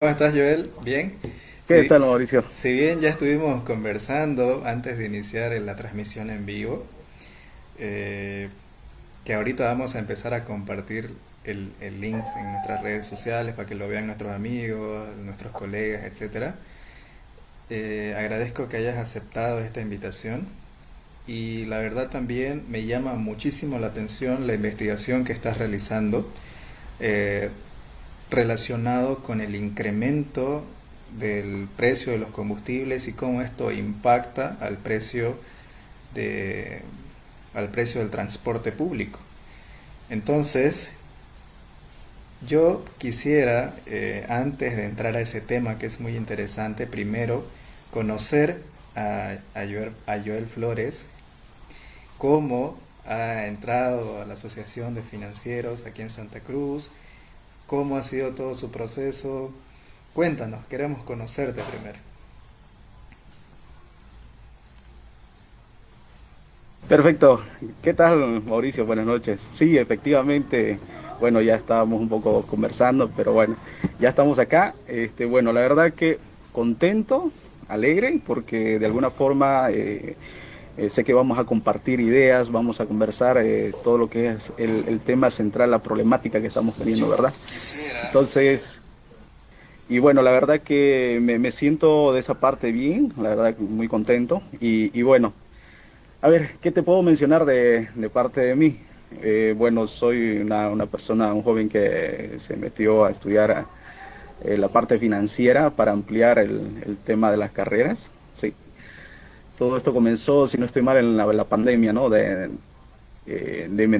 ¿Cómo estás, Joel? Bien. ¿Qué Si, tal, Mauricio? si bien ya estuvimos conversando antes de iniciar la transmisión en vivo, eh, que ahorita vamos a empezar a compartir el link en nuestras redes sociales para que lo vean nuestros amigos, nuestros colegas, etcétera. Agradezco que hayas aceptado esta invitación y la verdad también me llama muchísimo la atención la investigación que estás realizando. eh, Relacionado con el incremento del precio de los combustibles y cómo esto impacta de, al precio del transporte público. Entonces, yo quisiera, antes de entrar a ese tema que es muy interesante, primero conocer a Joel Flores, cómo ha entrado a la Asociación de Financieros aquí en Santa Cruz, cómo ha sido todo su proceso. Cuéntanos, queremos conocerte primero. Perfecto. ¿Qué tal, Mauricio? Buenas noches. Sí, efectivamente, bueno, ya estábamos un poco conversando, pero bueno, ya estamos acá. Bueno, la verdad que contento, alegre, porque de alguna forma sé que vamos a compartir ideas, vamos a conversar todo lo que es el tema central, la problemática que estamos teniendo, Yo ¿verdad? quisiera... Entonces, y bueno, la verdad que me siento de esa parte bien, la verdad que muy contento. Y bueno. A ver, ¿qué te puedo mencionar de parte de mí? Bueno, soy una persona, un joven que se metió a estudiar la parte financiera para ampliar el tema de las carreras. Sí, todo esto comenzó, si no estoy mal, en la pandemia, ¿no? De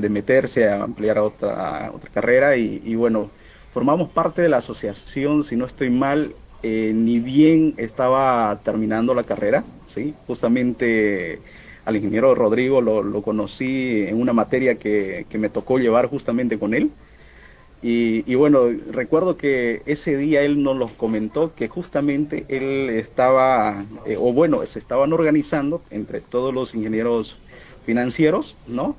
meterse a ampliar a otra carrera y bueno, formamos parte de la asociación, si no estoy mal, ni bien estaba terminando la carrera, ¿sí? Justamente al ingeniero Rodrigo lo conocí en una materia que me tocó llevar justamente con él. Y bueno, recuerdo que ese día él nos los comentó que justamente él estaba, o bueno, se estaban organizando entre todos los ingenieros financieros, ¿no?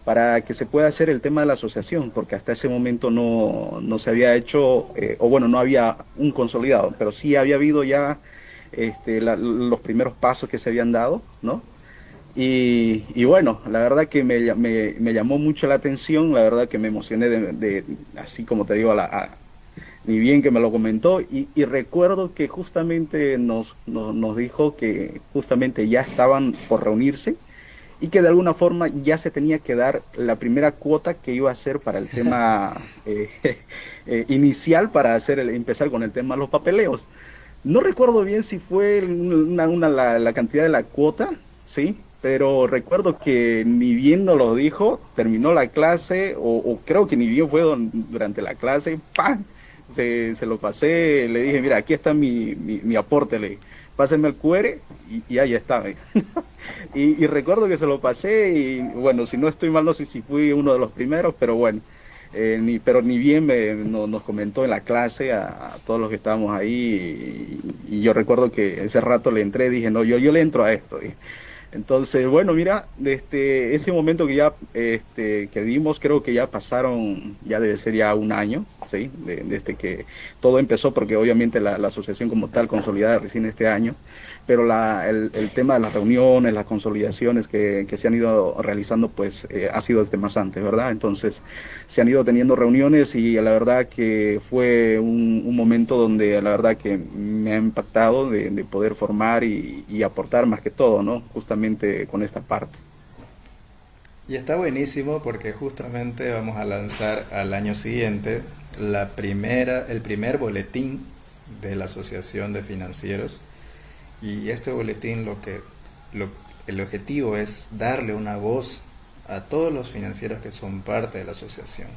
Para que se pueda hacer el tema de la asociación, porque hasta ese momento no se había hecho, o bueno, no había un consolidado, pero sí había habido ya los primeros pasos que se habían dado, ¿no? Y bueno, la verdad que me llamó mucho la atención, la verdad que me emocioné así como te digo, ni bien que me lo comentó, y recuerdo que justamente nos dijo que justamente ya estaban por reunirse y que de alguna forma ya se tenía que dar la primera cuota que iba a ser para el tema inicial, para empezar con el tema de los papeleos. No recuerdo bien si fue la cantidad de la cuota, ¿sí? Pero recuerdo que ni bien nos lo dijo, terminó la clase, o creo que ni bien fue durante la clase, ¡pam! Se lo pasé, le dije, mira, aquí está mi aporte, le dije, pásenme el QR y ahí está. Y recuerdo que se lo pasé y bueno, si no estoy mal, no sé si fui uno de los primeros, pero bueno, pero ni bien nos comentó en la clase a todos los que estábamos ahí y yo recuerdo que ese rato le entré, dije, no, yo le entro a esto. Dije. Entonces, bueno, mira, desde ese momento que ya que dimos, creo que ya pasaron, ya debe ser ya un año, ¿sí? Desde que todo empezó, porque obviamente la asociación como tal consolidada recién este año, pero el tema de las reuniones, las consolidaciones que se han ido realizando, pues ha sido desde más antes, ¿verdad? Entonces, se han ido teniendo reuniones y la verdad que fue un momento donde la verdad que me ha impactado de poder formar y aportar más que todo, ¿no? Justamente con esta parte. Y está buenísimo porque justamente vamos a lanzar al año siguiente el primer boletín de la Asociación de Financieros. Y este boletín lo- el objetivo es darle una voz a todos los financieros que son parte de la asociación.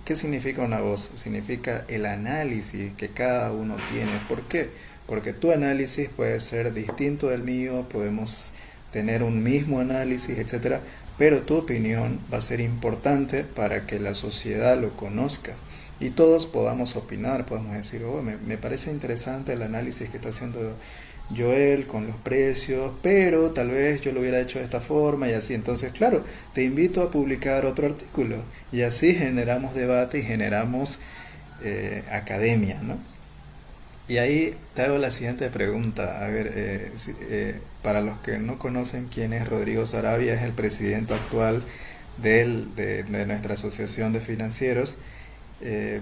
¿Qué significa una voz? Significa el análisis que cada uno tiene. ¿Por qué? Porque tu análisis puede ser distinto del mío, podemos tener un mismo análisis, etcétera, pero tu opinión va a ser importante para que la sociedad lo conozca y todos podamos opinar, podamos decir, oh, me parece interesante el análisis que está haciendo Joel con los precios, pero tal vez yo lo hubiera hecho de esta forma y así. Entonces, claro, te invito a publicar otro artículo y así generamos debate y generamos academia, ¿no? Y ahí te hago la siguiente pregunta. A ver, para los que no conocen quién es Rodrigo Saravia, es el presidente actual de nuestra asociación de financieros,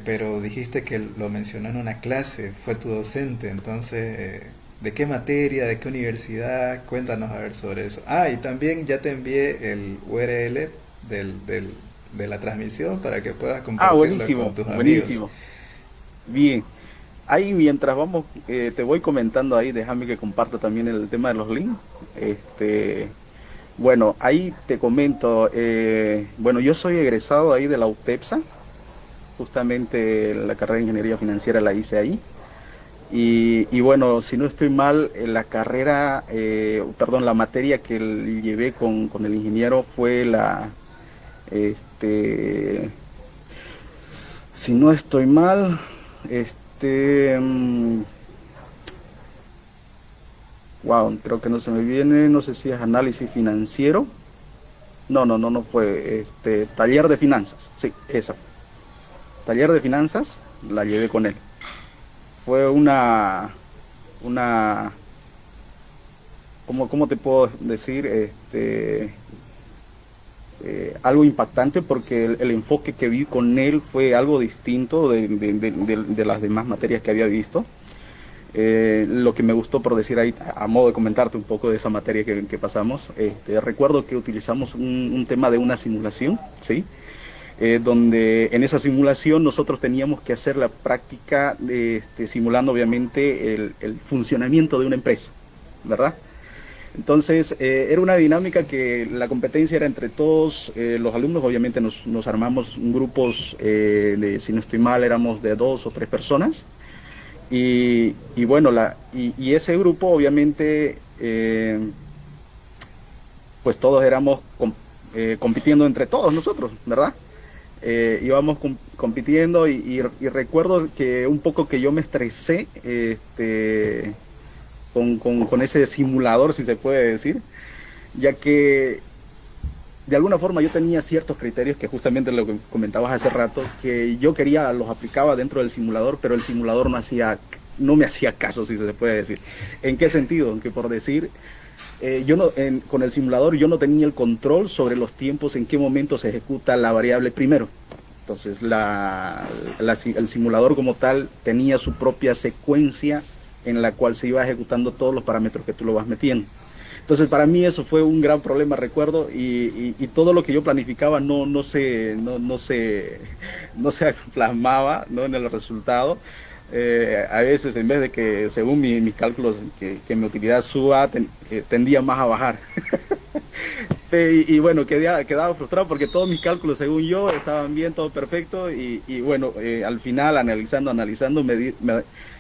pero dijiste que lo mencionó en una clase, fue tu docente, entonces, ¿de qué materia, de qué universidad? Cuéntanos a ver sobre eso. Ah, y también ya te envié el URL de la transmisión para que puedas Ah, compartirlo con buenísimo, tus amigos. buenísimo. Bien. Ahí mientras vamos, te voy comentando ahí, déjame que comparta también el tema de los links. Este, bueno, ahí te comento, bueno, yo soy egresado ahí de la UTEPSA, justamente la carrera de Ingeniería Financiera la hice ahí. Y bueno, si no estoy mal, la carrera, perdón, la materia que llevé con el ingeniero fue este, si no estoy mal, wow, creo que no se me viene, no sé si es análisis financiero. No fue, taller de finanzas, sí, esa fue. Taller de finanzas, la llevé con él. Fue una, ¿cómo te puedo decir? Algo impactante porque el enfoque que vi con él fue algo distinto de las demás materias que había visto. Lo que me gustó, por decir ahí, a modo de comentarte un poco de esa materia que pasamos, recuerdo que utilizamos un tema de una simulación, ¿sí? Donde en esa simulación nosotros teníamos que hacer la práctica simulando obviamente el funcionamiento de una empresa, ¿verdad? Entonces, era una dinámica que la competencia era entre todos los alumnos. Obviamente nos armamos grupos si no estoy mal, éramos de 2 o 3 personas. Y bueno, y ese grupo obviamente, pues todos éramos compitiendo entre todos nosotros, ¿verdad? Íbamos compitiendo y recuerdo que un poco que yo me estresé con ese simulador, si se puede decir, ya que de alguna forma yo tenía ciertos criterios que justamente lo que comentabas hace rato, que yo quería, los aplicaba dentro del simulador, pero el simulador no me hacía caso, si se puede decir. ¿En qué sentido? En que por decir, con el simulador yo no tenía el control sobre los tiempos, en qué momento se ejecuta la variable primero. Entonces el simulador como tal tenía su propia secuencia en la cual se iba ejecutando todos los parámetros que tú lo vas metiendo. Entonces para mí eso fue un gran problema, recuerdo, y todo lo que yo planificaba no se plasmaba, ¿no?, en el resultado. A veces en vez de que según mis cálculos que mi utilidad suba, tendía más a bajar. Y bueno, quedaba frustrado porque todos mis cálculos, según yo, estaban bien, todo perfecto. Y bueno, al final, analizando,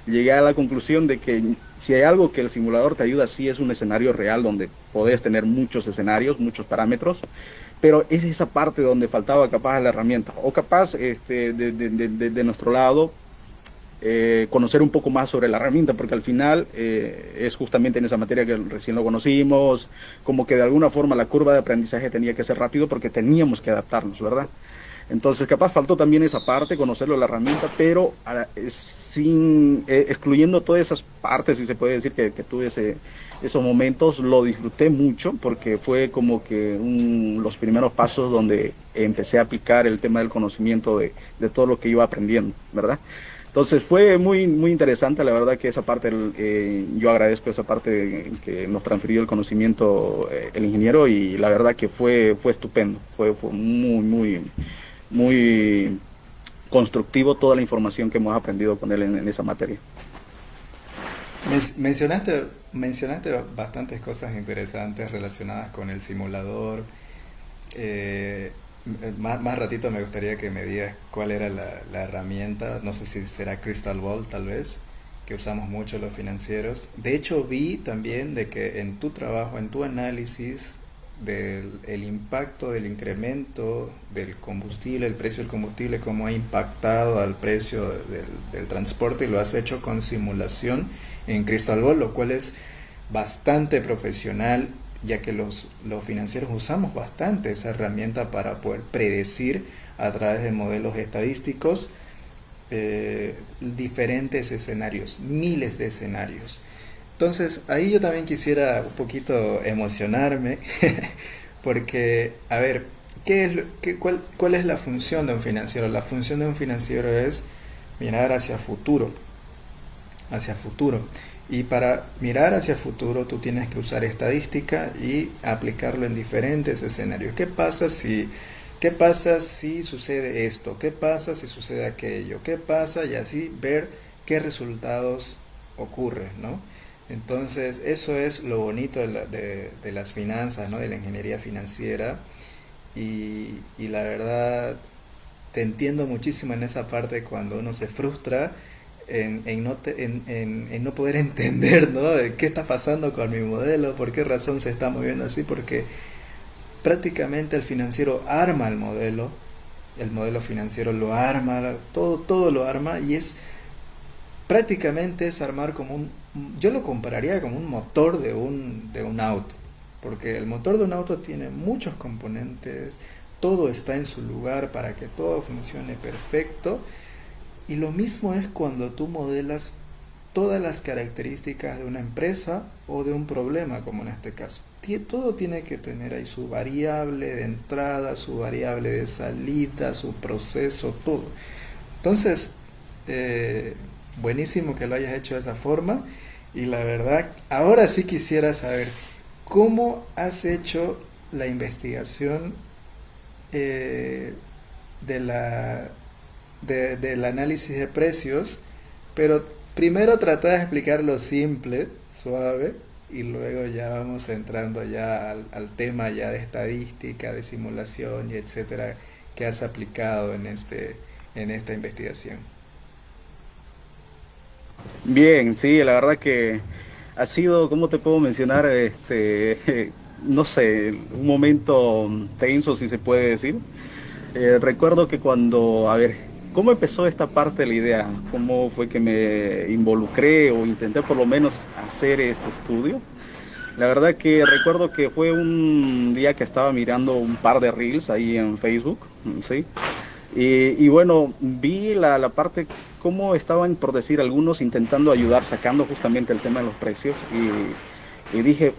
llegué a la conclusión de que si hay algo que el simulador te ayuda, sí es un escenario real donde podés tener muchos escenarios, muchos parámetros. Pero es esa parte donde faltaba capaz la herramienta. O capaz de nuestro lado conocer un poco más sobre la herramienta, porque al final es justamente en esa materia que recién lo conocimos, como que de alguna forma la curva de aprendizaje tenía que ser rápido porque teníamos que adaptarnos, ¿verdad? Entonces capaz faltó también esa parte, conocerlo de la herramienta, pero excluyendo todas esas partes, si se puede decir que tuve esos momentos, lo disfruté mucho porque fue como que los primeros pasos donde empecé a aplicar el tema del conocimiento de todo lo que iba aprendiendo, ¿verdad? Entonces fue muy, muy interesante, la verdad que esa parte, yo agradezco esa parte que nos transfirió el conocimiento el ingeniero, y la verdad que fue estupendo, fue muy, muy, muy constructivo toda la información que hemos aprendido con él en esa materia. Mencionaste bastantes cosas interesantes relacionadas con el simulador. Eh, más ratito me gustaría que me digas cuál era la herramienta. No sé si será Crystal Ball, tal vez, que usamos mucho los financieros. De hecho, vi también de que en tu trabajo, en tu análisis del el impacto del incremento del combustible, el precio del combustible, cómo ha impactado al precio del transporte, y lo has hecho con simulación en Crystal Ball, lo cual es bastante profesional, ya que los financieros usamos bastante esa herramienta para poder predecir a través de modelos estadísticos diferentes escenarios, miles de escenarios. Entonces, ahí yo también quisiera un poquito emocionarme, porque, a ver, ¿cuál es la función de un financiero? La función de un financiero es mirar hacia futuro, hacia futuro. Y para mirar hacia futuro tú tienes que usar estadística y aplicarlo en diferentes escenarios. ¿Qué pasa si sucede esto? ¿Qué pasa si sucede aquello? ¿Qué pasa? Y así ver qué resultados ocurren, ¿no? Entonces, eso es lo bonito de las finanzas, ¿no? De la ingeniería financiera. Y la verdad, te entiendo muchísimo en esa parte cuando uno se frustra en no poder entender, ¿no? De qué está pasando con mi modelo, por qué razón se está moviendo así, porque prácticamente el financiero arma el modelo financiero lo arma, todo lo arma y es prácticamente es armar como yo lo compararía como un motor de un auto, porque el motor de un auto tiene muchos componentes, todo está en su lugar para que todo funcione perfecto. Y lo mismo es cuando tú modelas todas las características de una empresa o de un problema, como en este caso. Todo tiene que tener ahí su variable de entrada, su variable de salida, su proceso, todo. Entonces, buenísimo que lo hayas hecho de esa forma. Y la verdad, ahora sí quisiera saber cómo has hecho la investigación de del análisis de precios, pero primero trata de explicarlo simple, suave, y luego ya vamos entrando ya al tema ya de estadística, de simulación y etcétera que has aplicado en esta investigación. Bien, sí, la verdad que ha sido, ¿cómo te puedo mencionar? No sé, un momento tenso, si se puede decir. Recuerdo que cuando, a ver, ¿cómo empezó esta parte de la idea? ¿Cómo fue que me involucré o intenté por lo menos hacer este estudio? La verdad que recuerdo que fue un día que estaba mirando un par de reels ahí en Facebook, ¿sí? Y bueno, vi la parte, cómo estaban, por decir, algunos intentando ayudar, sacando justamente el tema de los precios. Y dije,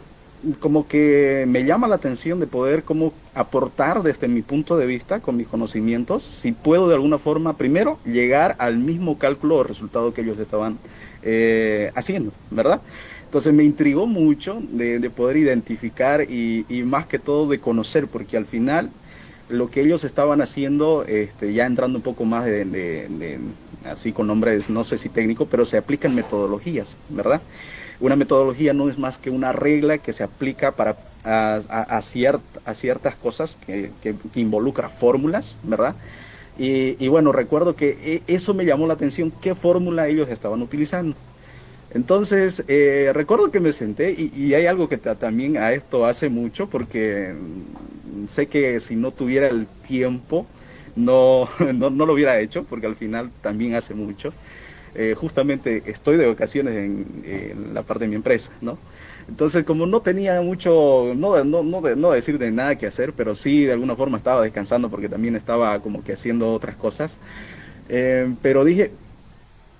como que me llama la atención de poder como aportar desde mi punto de vista, con mis conocimientos, si puedo de alguna forma, primero, llegar al mismo cálculo o resultado que ellos estaban haciendo, ¿verdad? Entonces me intrigó mucho de poder identificar y más que todo de conocer, porque al final lo que ellos estaban haciendo, ya entrando un poco más así con nombres, no sé si técnico, pero se aplican metodologías, ¿verdad? Una metodología no es más que una regla que se aplica para a ciertas cosas que involucra fórmulas, ¿verdad? Y bueno, recuerdo que eso me llamó la atención, qué fórmula ellos estaban utilizando. Entonces, recuerdo que me senté y hay algo que también a esto hace mucho, porque sé que si no tuviera el tiempo, no lo hubiera hecho, porque al final también hace mucho. Justamente estoy de vacaciones en la parte de mi empresa, ¿no? Entonces, como no tenía mucho, no decir de nada que hacer, pero sí de alguna forma estaba descansando porque también estaba como que haciendo otras cosas. Pero dije,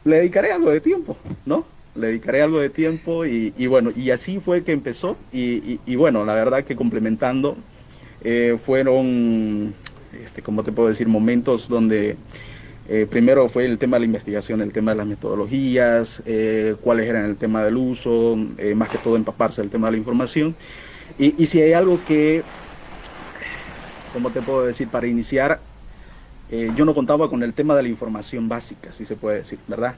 le dedicaré algo de tiempo, ¿no? Le dedicaré algo de tiempo y bueno, y así fue que empezó y bueno, la verdad que complementando fueron, ¿cómo te puedo decir? Momentos donde primero fue el tema de la investigación, el tema de las metodologías, cuáles eran el tema del uso, más que todo empaparse del tema de la información. Y si hay algo que, ¿cómo te puedo decir? Para iniciar, yo no contaba con el tema de la información básica, si se puede decir, ¿verdad?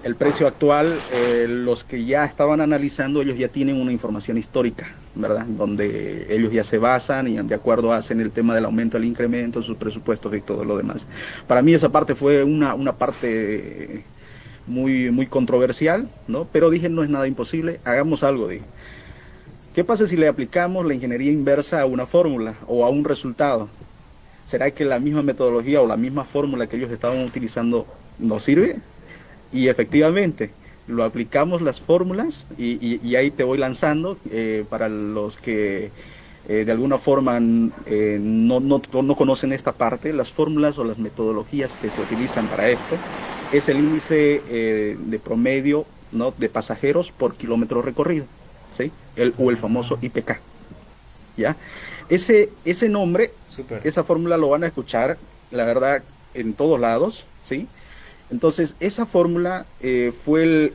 El precio actual, los que ya estaban analizando, ellos ya tienen una información histórica, ¿verdad? Donde ellos ya se basan y de acuerdo hacen el tema del aumento, el incremento, sus presupuestos y todo lo demás. Para mí esa parte fue una parte muy controversial, ¿no? Pero dije, no es nada imposible, hagamos algo, dije. ¿Qué pasa si le aplicamos la ingeniería inversa a una fórmula o a un resultado? ¿Será que la misma metodología o la misma fórmula que ellos estaban utilizando nos sirve? Y efectivamente, lo aplicamos las fórmulas y ahí te voy lanzando para los que de alguna forma no conocen esta parte, las fórmulas o las metodologías que se utilizan para esto. es el índice de promedio, ¿no?, de pasajeros por kilómetro recorrido, ¿sí? O el famoso IPK, ¿ya? Ese nombre, Súper. esa fórmula lo van a escuchar, la verdad, en todos lados, ¿sí? Entonces, esa fórmula fue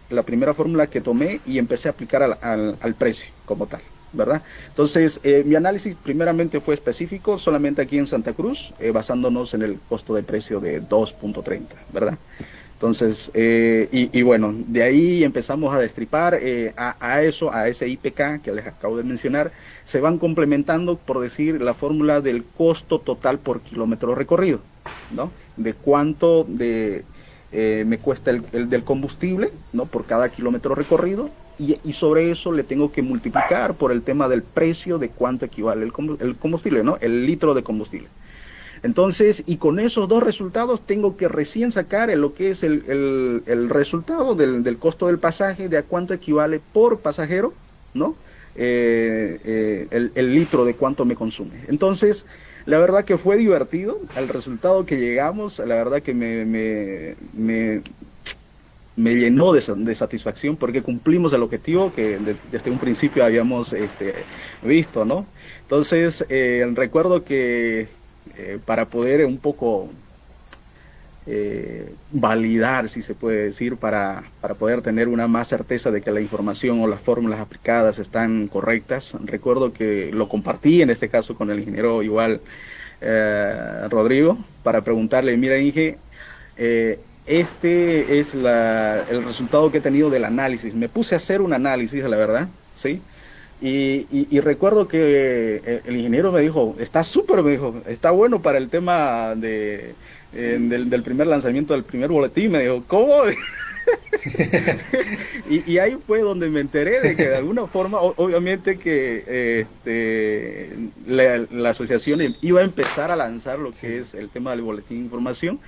la primera fórmula que tomé y empecé a aplicar al precio como tal, ¿verdad? Entonces, mi análisis primeramente fue específico solamente aquí en Santa Cruz, basándonos en el costo de precio de 2.30, ¿verdad? Entonces, y bueno, de ahí empezamos a destripar a ese IPK que les acabo de mencionar, se van complementando, por decir, la fórmula del costo total por kilómetro recorrido, ¿no? De cuánto me cuesta el del combustible, ¿no?, por cada kilómetro recorrido, y sobre eso le tengo que multiplicar por el tema del precio de cuánto equivale el combustible, ¿no?, el litro de combustible. Entonces, y con esos dos resultados tengo que recién sacar lo que es el resultado del costo del pasaje, de a cuánto equivale por pasajero, ¿no? El litro de cuánto me consume. Entonces, la verdad que fue divertido. El resultado que llegamos, la verdad que me llenó de satisfacción porque cumplimos el objetivo que desde un principio habíamos visto, ¿no? Entonces, recuerdo que para poder un poco validar, si se puede decir, para poder tener una más certeza de que la información o las fórmulas aplicadas están correctas. Recuerdo que lo compartí, en este caso con el ingeniero igual, Rodrigo, para preguntarle, mira, Inge, este es el resultado que he tenido del análisis. Me puse a hacer un análisis, la verdad, ¿sí? Y recuerdo que el ingeniero me dijo, está súper, me dijo, está bueno para el tema del primer lanzamiento del primer boletín. Me dijo, ¿cómo? Y ahí fue donde me enteré de que de alguna forma, obviamente que la asociación iba a empezar a lanzar lo que es el tema del boletín de información,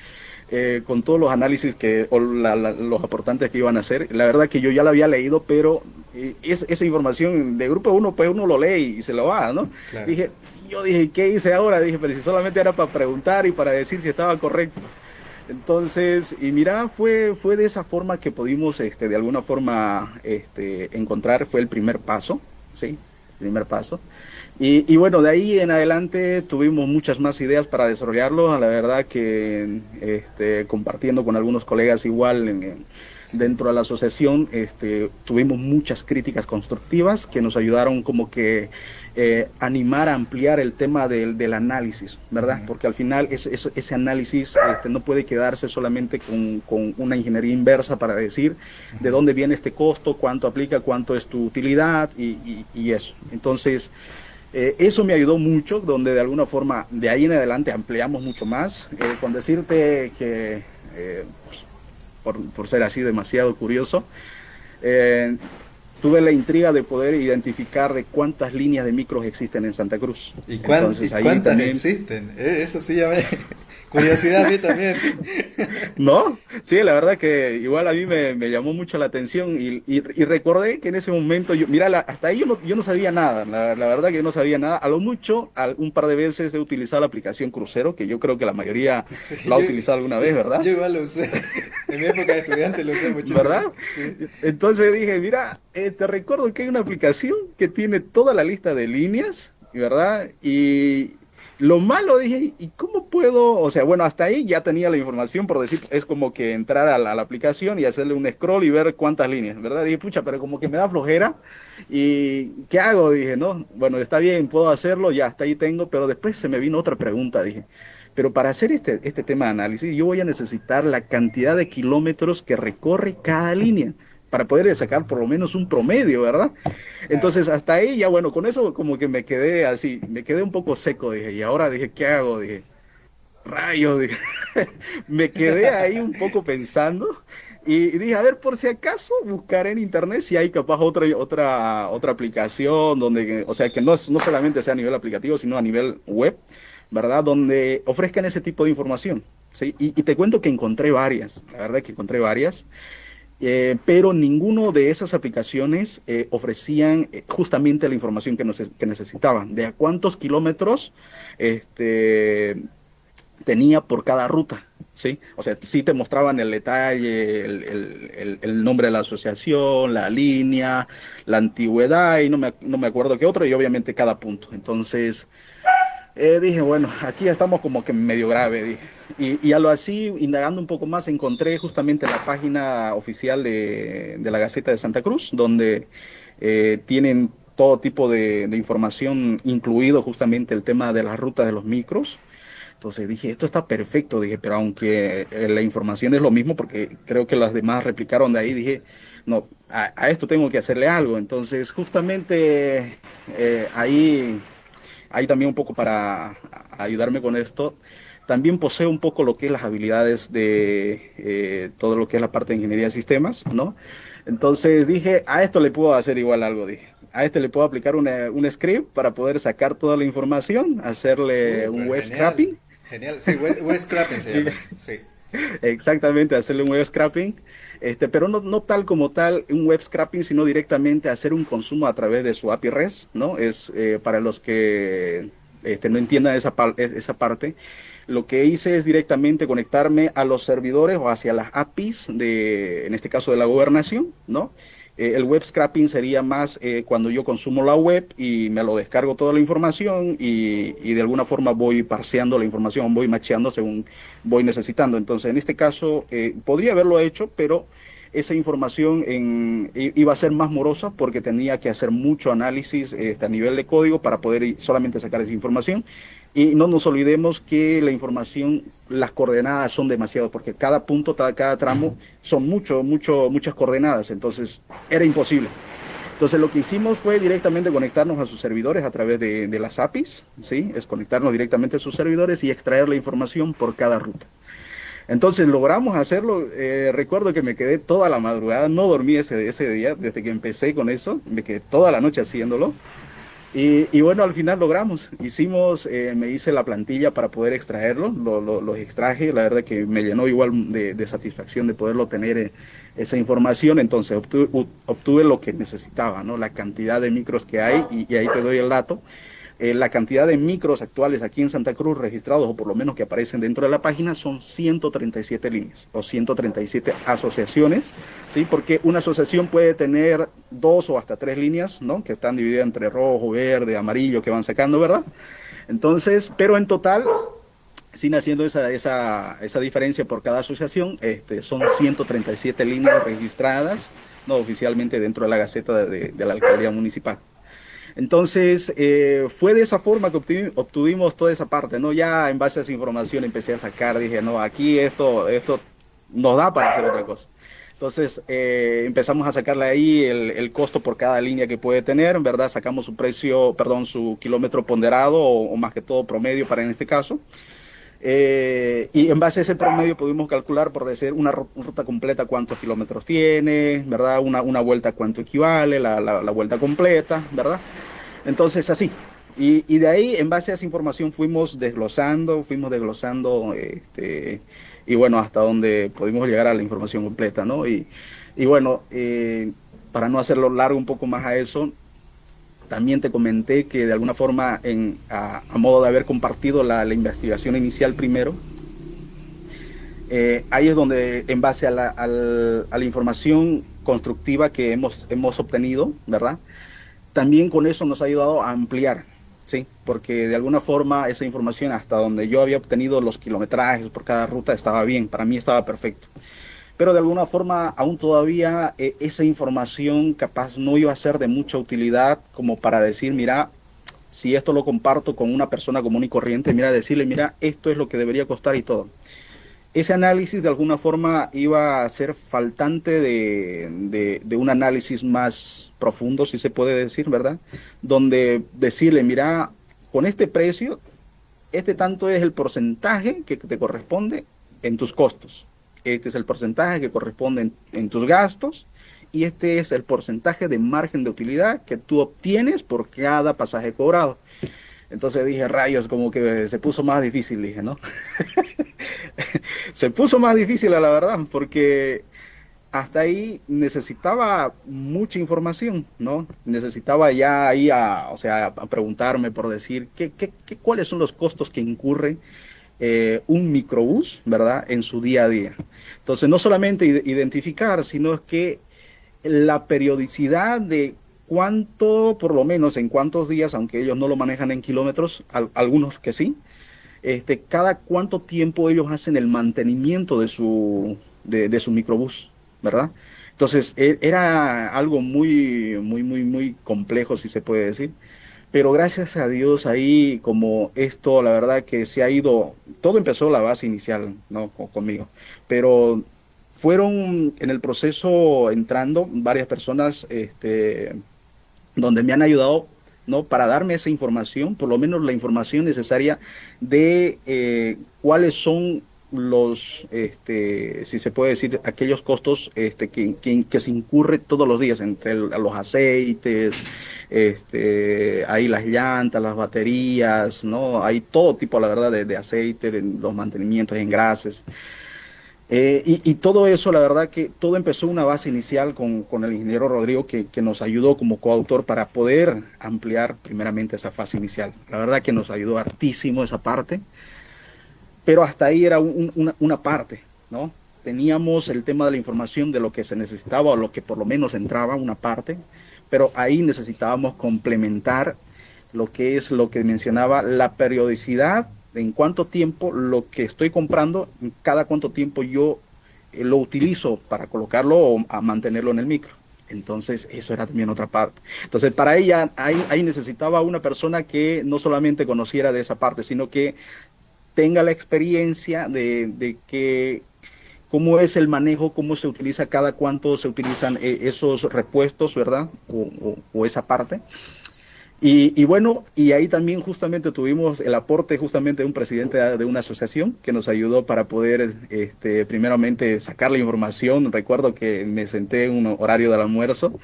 con todos los análisis los aportantes que iban a hacer. La verdad que yo ya la había leído, pero esa información de Grupo 1, pues uno lo lee y se lo va, ¿no? Claro. Yo dije, ¿qué hice ahora? Dije, pero si solamente era para preguntar y para decir si estaba correcto. Entonces, y mira, fue de esa forma que pudimos, de alguna forma, encontrar, fue el primer paso, ¿sí? El primer paso. Y bueno, de ahí en adelante tuvimos muchas más ideas para desarrollarlo. La verdad que compartiendo con algunos colegas igual dentro de la asociación, tuvimos muchas críticas constructivas que nos ayudaron como que animar a ampliar el tema del análisis, ¿verdad? Porque al final ese análisis no puede quedarse solamente con una ingeniería inversa para decir de dónde viene este costo, cuánto aplica, cuánto es tu utilidad y eso. Entonces, eso me ayudó mucho, donde de alguna forma de ahí en adelante ampliamos mucho más. Con decirte que, por ser así demasiado curioso, tuve la intriga de poder identificar de cuántas líneas de micros existen en Santa Cruz. ¿Y cuántas también existen? Eso sí ya me... Curiosidad a mí también. ¿No? Sí, la verdad que igual a mí me llamó mucho la atención y recordé que en ese momento, mira, hasta ahí yo no sabía nada, la verdad que yo no sabía nada. A lo mucho, un par de veces he utilizado la aplicación Crucero, que yo creo que la mayoría Sí, lo ha utilizado alguna vez, ¿verdad? yo igual lo usé. En mi época de estudiante lo usé muchísimo. ¿Verdad? Sí. Entonces dije, mira, te recuerdo que hay una aplicación que tiene toda la lista de líneas, ¿verdad? Y lo malo dije, ¿y cómo puedo? O sea, bueno, hasta ahí ya tenía la información, por decir, es como que entrar a la aplicación y hacerle un scroll y ver cuántas líneas, ¿verdad? Dije, pucha, pero como que me da flojera. ¿Y qué hago? Dije, no, bueno, está bien, puedo hacerlo, ya hasta ahí tengo, pero después se me vino otra pregunta, dije. Pero para hacer este tema de análisis, yo voy a necesitar la cantidad de kilómetros que recorre cada línea para poder sacar por lo menos un promedio, ¿verdad? Claro. Entonces, hasta ahí ya, bueno, con eso como que me quedé así, me quedé un poco seco, dije, y ahora dije, ¿qué hago? Dije, rayos, dije, me quedé ahí un poco pensando y dije, a ver, por si acaso buscaré en internet si hay capaz otra aplicación donde, o sea, que no solamente sea a nivel aplicativo, sino a nivel web, ¿verdad? Donde ofrezcan ese tipo de información, ¿sí? Y te cuento que encontré varias, la verdad que encontré varias. Pero ninguno de esas aplicaciones ofrecían justamente la información que necesitaban, de a cuántos kilómetros este, tenía por cada ruta, ¿sí? O sea, sí te mostraban el detalle, el nombre de la asociación, la línea, la antigüedad y no me acuerdo qué otro, y obviamente cada punto. Entonces, dije, bueno, aquí ya estamos como que medio grave, dije. Y a lo así, indagando un poco más, encontré justamente la página oficial de la Gaceta de Santa Cruz, donde tienen todo tipo de información, incluido justamente el tema de las rutas de los micros. Entonces dije, esto está perfecto, dije, pero aunque la información es lo mismo, porque creo que las demás replicaron de ahí, dije, no, a esto tengo que hacerle algo. Entonces, justamente ahí también un poco para ayudarme con esto. También poseo un poco lo que es las habilidades de todo lo que es la parte de ingeniería de sistemas, ¿no? Entonces dije, a esto le puedo hacer igual algo, dije. A este le puedo aplicar un script para poder sacar toda la información, hacerle un Súper, web genial. scraping. Genial. Sí, web scrapping se llama eso. Sí. Exactamente, hacerle un web scraping, pero no tal como tal un web scraping, sino directamente hacer un consumo a través de su API REST, ¿no? Es para los que no entiendan esa parte. Lo que hice es directamente conectarme a los servidores o hacia las APIs en este caso de la gobernación, ¿no? El web scraping sería más cuando yo consumo la web y me lo descargo toda la información y de alguna forma voy parseando la información, voy macheando según voy necesitando. Entonces, en este caso, podría haberlo hecho, pero esa información iba a ser más morosa porque tenía que hacer mucho análisis a nivel de código para poder solamente sacar esa información. Y no nos olvidemos que la información, las coordenadas son demasiado, porque cada punto, cada tramo son muchas coordenadas, entonces era imposible. Entonces lo que hicimos fue directamente conectarnos a sus servidores a través de las APIs, ¿sí? Es conectarnos directamente a sus servidores y extraer la información por cada ruta. Entonces logramos hacerlo. Recuerdo que me quedé toda la madrugada, no dormí ese día, desde que empecé con eso, me quedé toda la noche haciéndolo. Y bueno, al final logramos. Me hice la plantilla para poder extraerlo, los extraje, la verdad que me llenó igual de satisfacción de poderlo tener esa información. Entonces obtuve lo que necesitaba, ¿no? La cantidad de micros que hay, y ahí te doy el dato. La cantidad de micros actuales aquí en Santa Cruz registrados, o por lo menos que aparecen dentro de la página, son 137 líneas o 137 asociaciones, ¿sí? Porque una asociación puede tener dos o hasta tres líneas, ¿no? Que están divididas entre rojo, verde, amarillo, que van sacando, ¿verdad? Entonces, pero en total, sin haciendo esa diferencia por cada asociación, son 137 líneas registradas, no oficialmente dentro de la Gaceta de la Alcaldía Municipal. Entonces, fue de esa forma que obtuvimos toda esa parte, ¿no? Ya en base a esa información empecé a sacar, dije, no, aquí esto nos da para hacer otra cosa. Entonces, empezamos a sacarle ahí el costo por cada línea que puede tener, ¿verdad? Sacamos su precio, perdón, su kilómetro ponderado o más que todo promedio para en este caso. Y en base a ese promedio pudimos calcular, por decir, una ruta completa cuántos kilómetros tiene, ¿verdad? Una vuelta cuánto equivale, la vuelta completa, ¿verdad? Entonces, así. Y de ahí, en base a esa información, fuimos desglosando, y bueno, hasta donde pudimos llegar a la información completa, ¿no? Y bueno, para no hacerlo largo un poco más a eso, también te comenté que de alguna forma, a modo de haber compartido la investigación inicial primero, ahí es donde, en base a la información constructiva que hemos obtenido, ¿verdad? También con eso nos ha ayudado a ampliar, ¿sí? Porque de alguna forma esa información, hasta donde yo había obtenido los kilometrajes por cada ruta, estaba bien, para mí estaba perfecto. Pero de alguna forma aún todavía esa información capaz no iba a ser de mucha utilidad como para decir, mira, si esto lo comparto con una persona común y corriente, mira, decirle, mira, esto es lo que debería costar y todo. Ese análisis de alguna forma iba a ser faltante de un análisis más profundo, si se puede decir, ¿verdad? Donde decirle, mira, con este precio, este tanto es el porcentaje que te corresponde en tus costos. Este es el porcentaje que corresponde en tus gastos y este es el porcentaje de margen de utilidad que tú obtienes por cada pasaje cobrado. Entonces dije, rayos, como que se puso más difícil, dije, ¿no? Se puso más difícil a la verdad, porque hasta ahí necesitaba mucha información, ¿no? Necesitaba ya ahí o sea, a preguntarme por decir cuáles son los costos que incurren un microbús, ¿verdad? En su día a día. Entonces, no solamente identificar, sino es que la periodicidad de cuánto, por lo menos en cuántos días, aunque ellos no lo manejan en kilómetros, algunos que sí, cada cuánto tiempo ellos hacen el mantenimiento de su microbús, ¿verdad? Entonces, era algo muy complejo, si se puede decir. Pero gracias a Dios ahí, como esto, la verdad que se ha ido, todo empezó la base inicial, ¿no? Conmigo, pero fueron en el proceso entrando varias personas, donde me han ayudado, ¿no? Para darme esa información, por lo menos la información necesaria de cuáles son si se puede decir, aquellos costos que se incurre todos los días entre los aceites, hay las llantas, las baterías, ¿no? Hay todo tipo, la verdad, de aceite, de los mantenimientos, engrases. Y todo eso, la verdad que todo empezó una base inicial con el ingeniero Rodrigo que nos ayudó como coautor para poder ampliar primeramente esa fase inicial. La verdad que nos ayudó hartísimo esa parte, pero hasta ahí era una parte, ¿no? Teníamos el tema de la información de lo que se necesitaba o lo que por lo menos entraba, una parte, pero ahí necesitábamos complementar lo que es lo que mencionaba, la periodicidad, en cuánto tiempo lo que estoy comprando, cada cuánto tiempo yo lo utilizo para colocarlo o a mantenerlo en el micro. Entonces, eso era también otra parte. Entonces, para ella, ahí necesitaba una persona que no solamente conociera de esa parte, sino que tenga la experiencia de que cómo es el manejo, cómo se utiliza, cada cuánto se utilizan esos repuestos, ¿verdad? O esa parte. Y bueno, y ahí también justamente tuvimos el aporte justamente de un presidente de una asociación que nos ayudó para poder, primeramente sacar la información. Recuerdo que me senté en un horario del almuerzo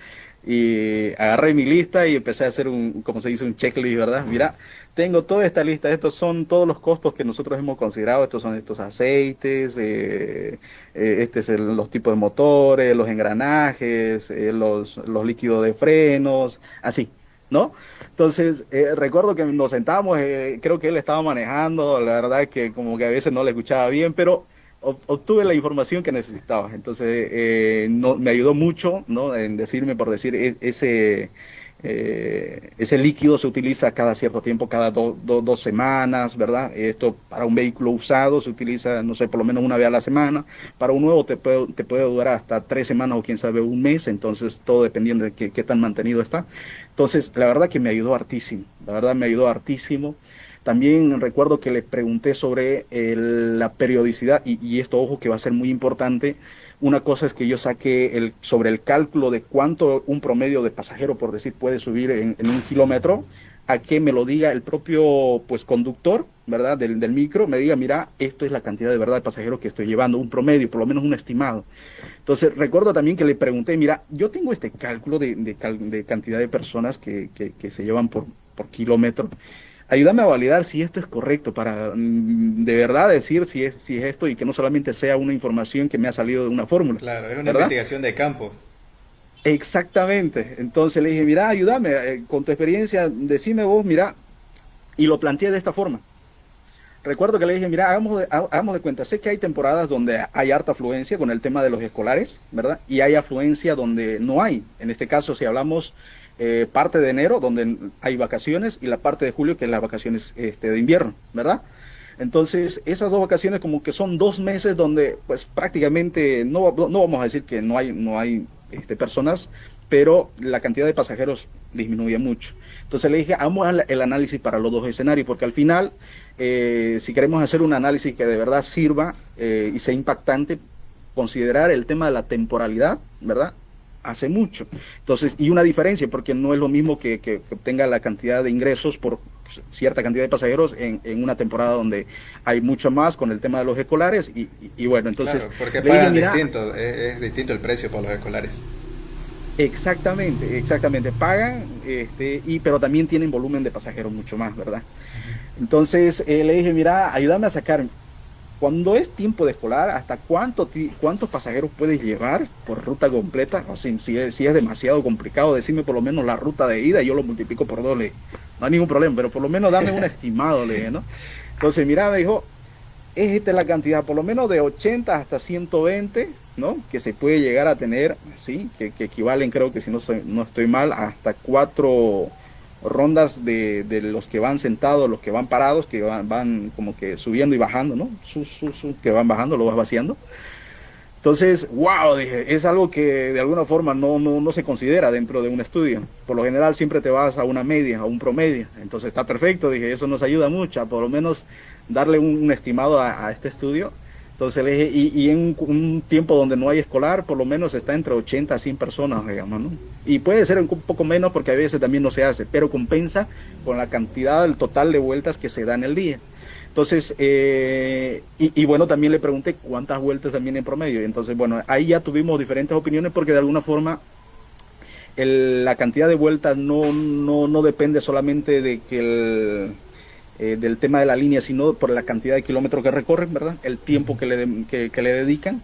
y agarré mi lista y empecé a hacer como se dice, un checklist, ¿verdad? Mira, tengo toda esta lista, estos son todos los costos que nosotros hemos considerado, estos son estos aceites, los tipos de motores, los engranajes, los líquidos de frenos, así, ¿no? Entonces, recuerdo que nos sentábamos, creo que él estaba manejando, la verdad que como que a veces no le escuchaba bien, pero obtuve la información que necesitaba. Entonces, no, me ayudó mucho, ¿no? En decirme, por decir, ese líquido se utiliza cada cierto tiempo, cada 2 semanas, ¿verdad? Esto para un vehículo usado se utiliza, no sé, por lo menos una vez a la semana. Para un nuevo te puede durar hasta 3 semanas o quién sabe un mes, entonces todo dependiendo de qué tan mantenido está. Entonces, la verdad que me ayudó hartísimo, la verdad me ayudó hartísimo. También recuerdo que le pregunté sobre la periodicidad y esto, ojo, que va a ser muy importante. Una cosa es que yo saqué sobre el cálculo de cuánto un promedio de pasajero, por decir, puede subir en un kilómetro, a que me lo diga el propio pues conductor, ¿verdad? Del micro, me diga, mira, esto es la cantidad de verdad de pasajeros que estoy llevando, un promedio, por lo menos un estimado. Entonces, recuerdo también que le pregunté, mira, yo tengo este cálculo de cantidad de personas que se llevan por kilómetro. Ayúdame a validar si esto es correcto para de verdad decir si es esto y que no solamente sea una información que me ha salido de una fórmula, Claro, es una ¿verdad? investigación de campo. Exactamente. Entonces le dije, mira, ayúdame, con tu experiencia, decime vos, mira, y lo planteé de esta forma. Recuerdo que le dije, mira, hagamos de cuenta, sé que hay temporadas donde hay harta afluencia con el tema de los escolares, ¿verdad? Y hay afluencia donde no hay. En este caso, si hablamos parte de enero, donde hay vacaciones, y la parte de julio, que es las vacaciones de invierno, ¿verdad? Entonces, esas dos vacaciones como que son 2 meses donde, pues prácticamente, no vamos a decir que no hay personas, pero la cantidad de pasajeros disminuye mucho. Entonces le dije, hagamos el análisis para los dos escenarios, porque al final, si queremos hacer un análisis que de verdad sirva y sea impactante, considerar el tema de la temporalidad, ¿verdad? Hace mucho. Entonces, y una diferencia, porque no es lo mismo que obtenga la cantidad de ingresos por cierta cantidad de pasajeros en una temporada donde hay mucho más con el tema de los escolares y bueno, entonces Claro, porque le dije, pagan mira, distinto, es distinto el precio para los escolares. exactamente, pagan, pero también tienen volumen de pasajeros mucho más, ¿verdad? Entonces le dije, mira, ayúdame a sacar, cuando es tiempo de escolar, ¿hasta cuántos pasajeros puedes llevar por ruta completa? O sea, si es demasiado complicado, decirme por lo menos la ruta de ida y yo lo multiplico por 2, no hay ningún problema, pero por lo menos dame un estimado, le dije, ¿no? Entonces, mira, me dijo, es esta la cantidad, por lo menos de 80 hasta 120, ¿no? Que se puede llegar a tener, ¿sí? Que equivalen, creo que si no estoy mal, hasta cuatro rondas de los que van sentados, los que van parados, que van como que subiendo y bajando, ¿no? Que van bajando, lo vas vaciando. Entonces, wow, dije, es algo que de alguna forma no se considera dentro de un estudio. Por lo general siempre te vas a una media, a un promedio. Entonces está perfecto, dije, eso nos ayuda mucho a por lo menos darle un estimado a este estudio. Entonces le dije, y en un tiempo donde no hay escolar, por lo menos está entre 80 a 100 personas, digamos, ¿no? Y puede ser un poco menos porque a veces también no se hace, pero compensa con la cantidad, el total de vueltas que se da en el día. Entonces, bueno, también le pregunté cuántas vueltas también en promedio. Entonces, bueno, ahí ya tuvimos diferentes opiniones porque de alguna forma la cantidad de vueltas no depende solamente de que del tema de la línea, sino por la cantidad de kilómetros que recorren, ¿verdad? El tiempo que le dedican.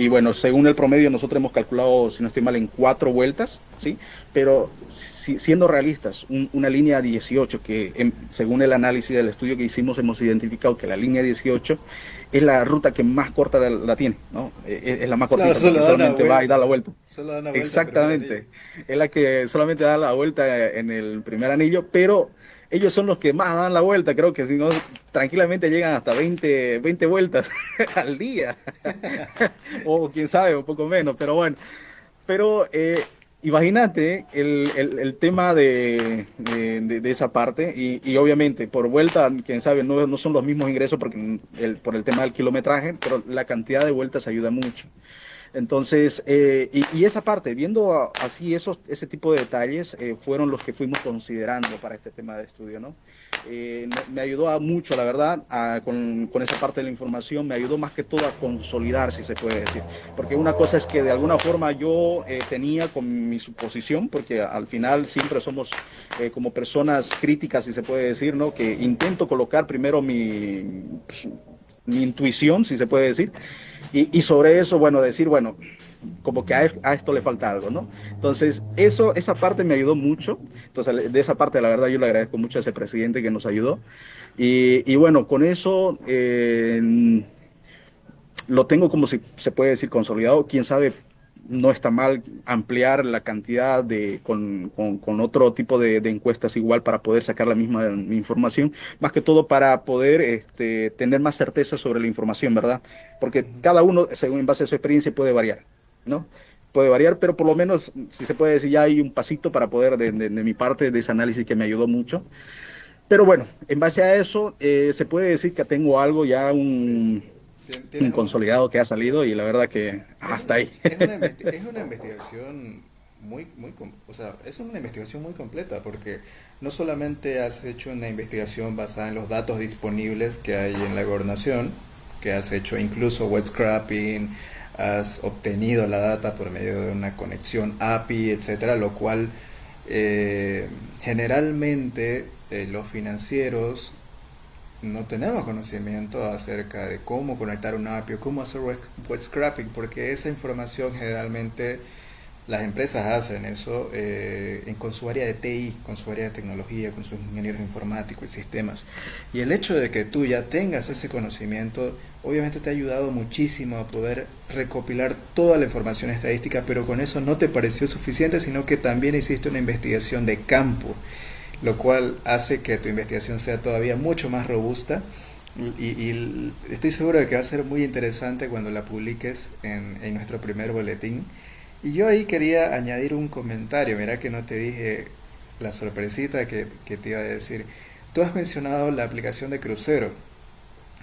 Bueno, según el promedio, nosotros hemos calculado, si no estoy mal, en 4 vueltas, ¿sí? Pero siendo realistas, una línea 18, que según el análisis del estudio que hicimos, hemos identificado que la línea 18 es la ruta que más corta la tiene, ¿no? Es la más Claro, cortita solo porque da una solamente va y da la vuelta. vuelta. Solo da una vuelta al primer anillo. Exactamente. Es la que solamente da la vuelta en el primer anillo, pero ellos son los que más dan la vuelta. Creo que si no, tranquilamente llegan hasta 20 vueltas al día. O quién sabe, un poco menos, pero bueno. Pero imagínate el tema de esa parte y obviamente por vuelta, quién sabe, no son los mismos ingresos porque por el tema del kilometraje, pero la cantidad de vueltas ayuda mucho. Entonces, esa parte, viendo así ese tipo de detalles, fueron los que fuimos considerando para este tema de estudio, ¿no? Me ayudó mucho, la verdad, con esa parte de la información, me ayudó más que todo a consolidar, si se puede decir. Porque una cosa es que de alguna forma yo tenía con mi suposición, porque al final siempre somos como personas críticas, si se puede decir, ¿no? Que intento colocar primero mi intuición, si se puede decir, y sobre eso, bueno, decir, bueno, como que a esto le falta algo, ¿no? Entonces, esa parte me ayudó mucho. Entonces, de esa parte, la verdad, yo le agradezco mucho a ese presidente que nos ayudó. Bueno, con eso lo tengo como si se puede decir consolidado. Quién sabe, no está mal ampliar la cantidad con otro tipo de encuestas igual para poder sacar la misma información, más que todo para poder tener más certeza sobre la información, ¿verdad? Porque Ujú. cada uno, según en base a su experiencia, puede variar, ¿no? Puede variar, pero por lo menos, si se puede decir, ya hay un pasito para poder, de mi parte, de ese análisis que me ayudó mucho. Pero bueno, en base a eso, se puede decir que tengo algo ya, Sí. un Tienes un, consolidado que ha salido y la verdad que es hasta una, ahí. es una investigación o sea, es una investigación muy completa porque no solamente has hecho una investigación basada en los datos disponibles que hay en la gobernación, que has hecho incluso web scraping, has obtenido la data por medio de una conexión API, etcétera, lo cual eh, generalmente los financieros no tenemos conocimiento acerca de cómo conectar un API o cómo hacer web scraping, porque esa información generalmente las empresas hacen eso con su área de TI, con su área de tecnología, con sus ingenieros informáticos y sistemas. Y el hecho de que tú ya tengas ese conocimiento, obviamente te ha ayudado muchísimo a poder recopilar toda la información estadística, pero con eso no te pareció suficiente, sino que también hiciste una investigación de campo, lo cual hace que tu investigación sea todavía mucho más robusta y estoy seguro de que va a ser muy interesante cuando la publiques en nuestro primer boletín. Y yo ahí quería añadir un comentario, mira que no te dije la sorpresita que te iba a decir. Tú has mencionado la aplicación de Crucero,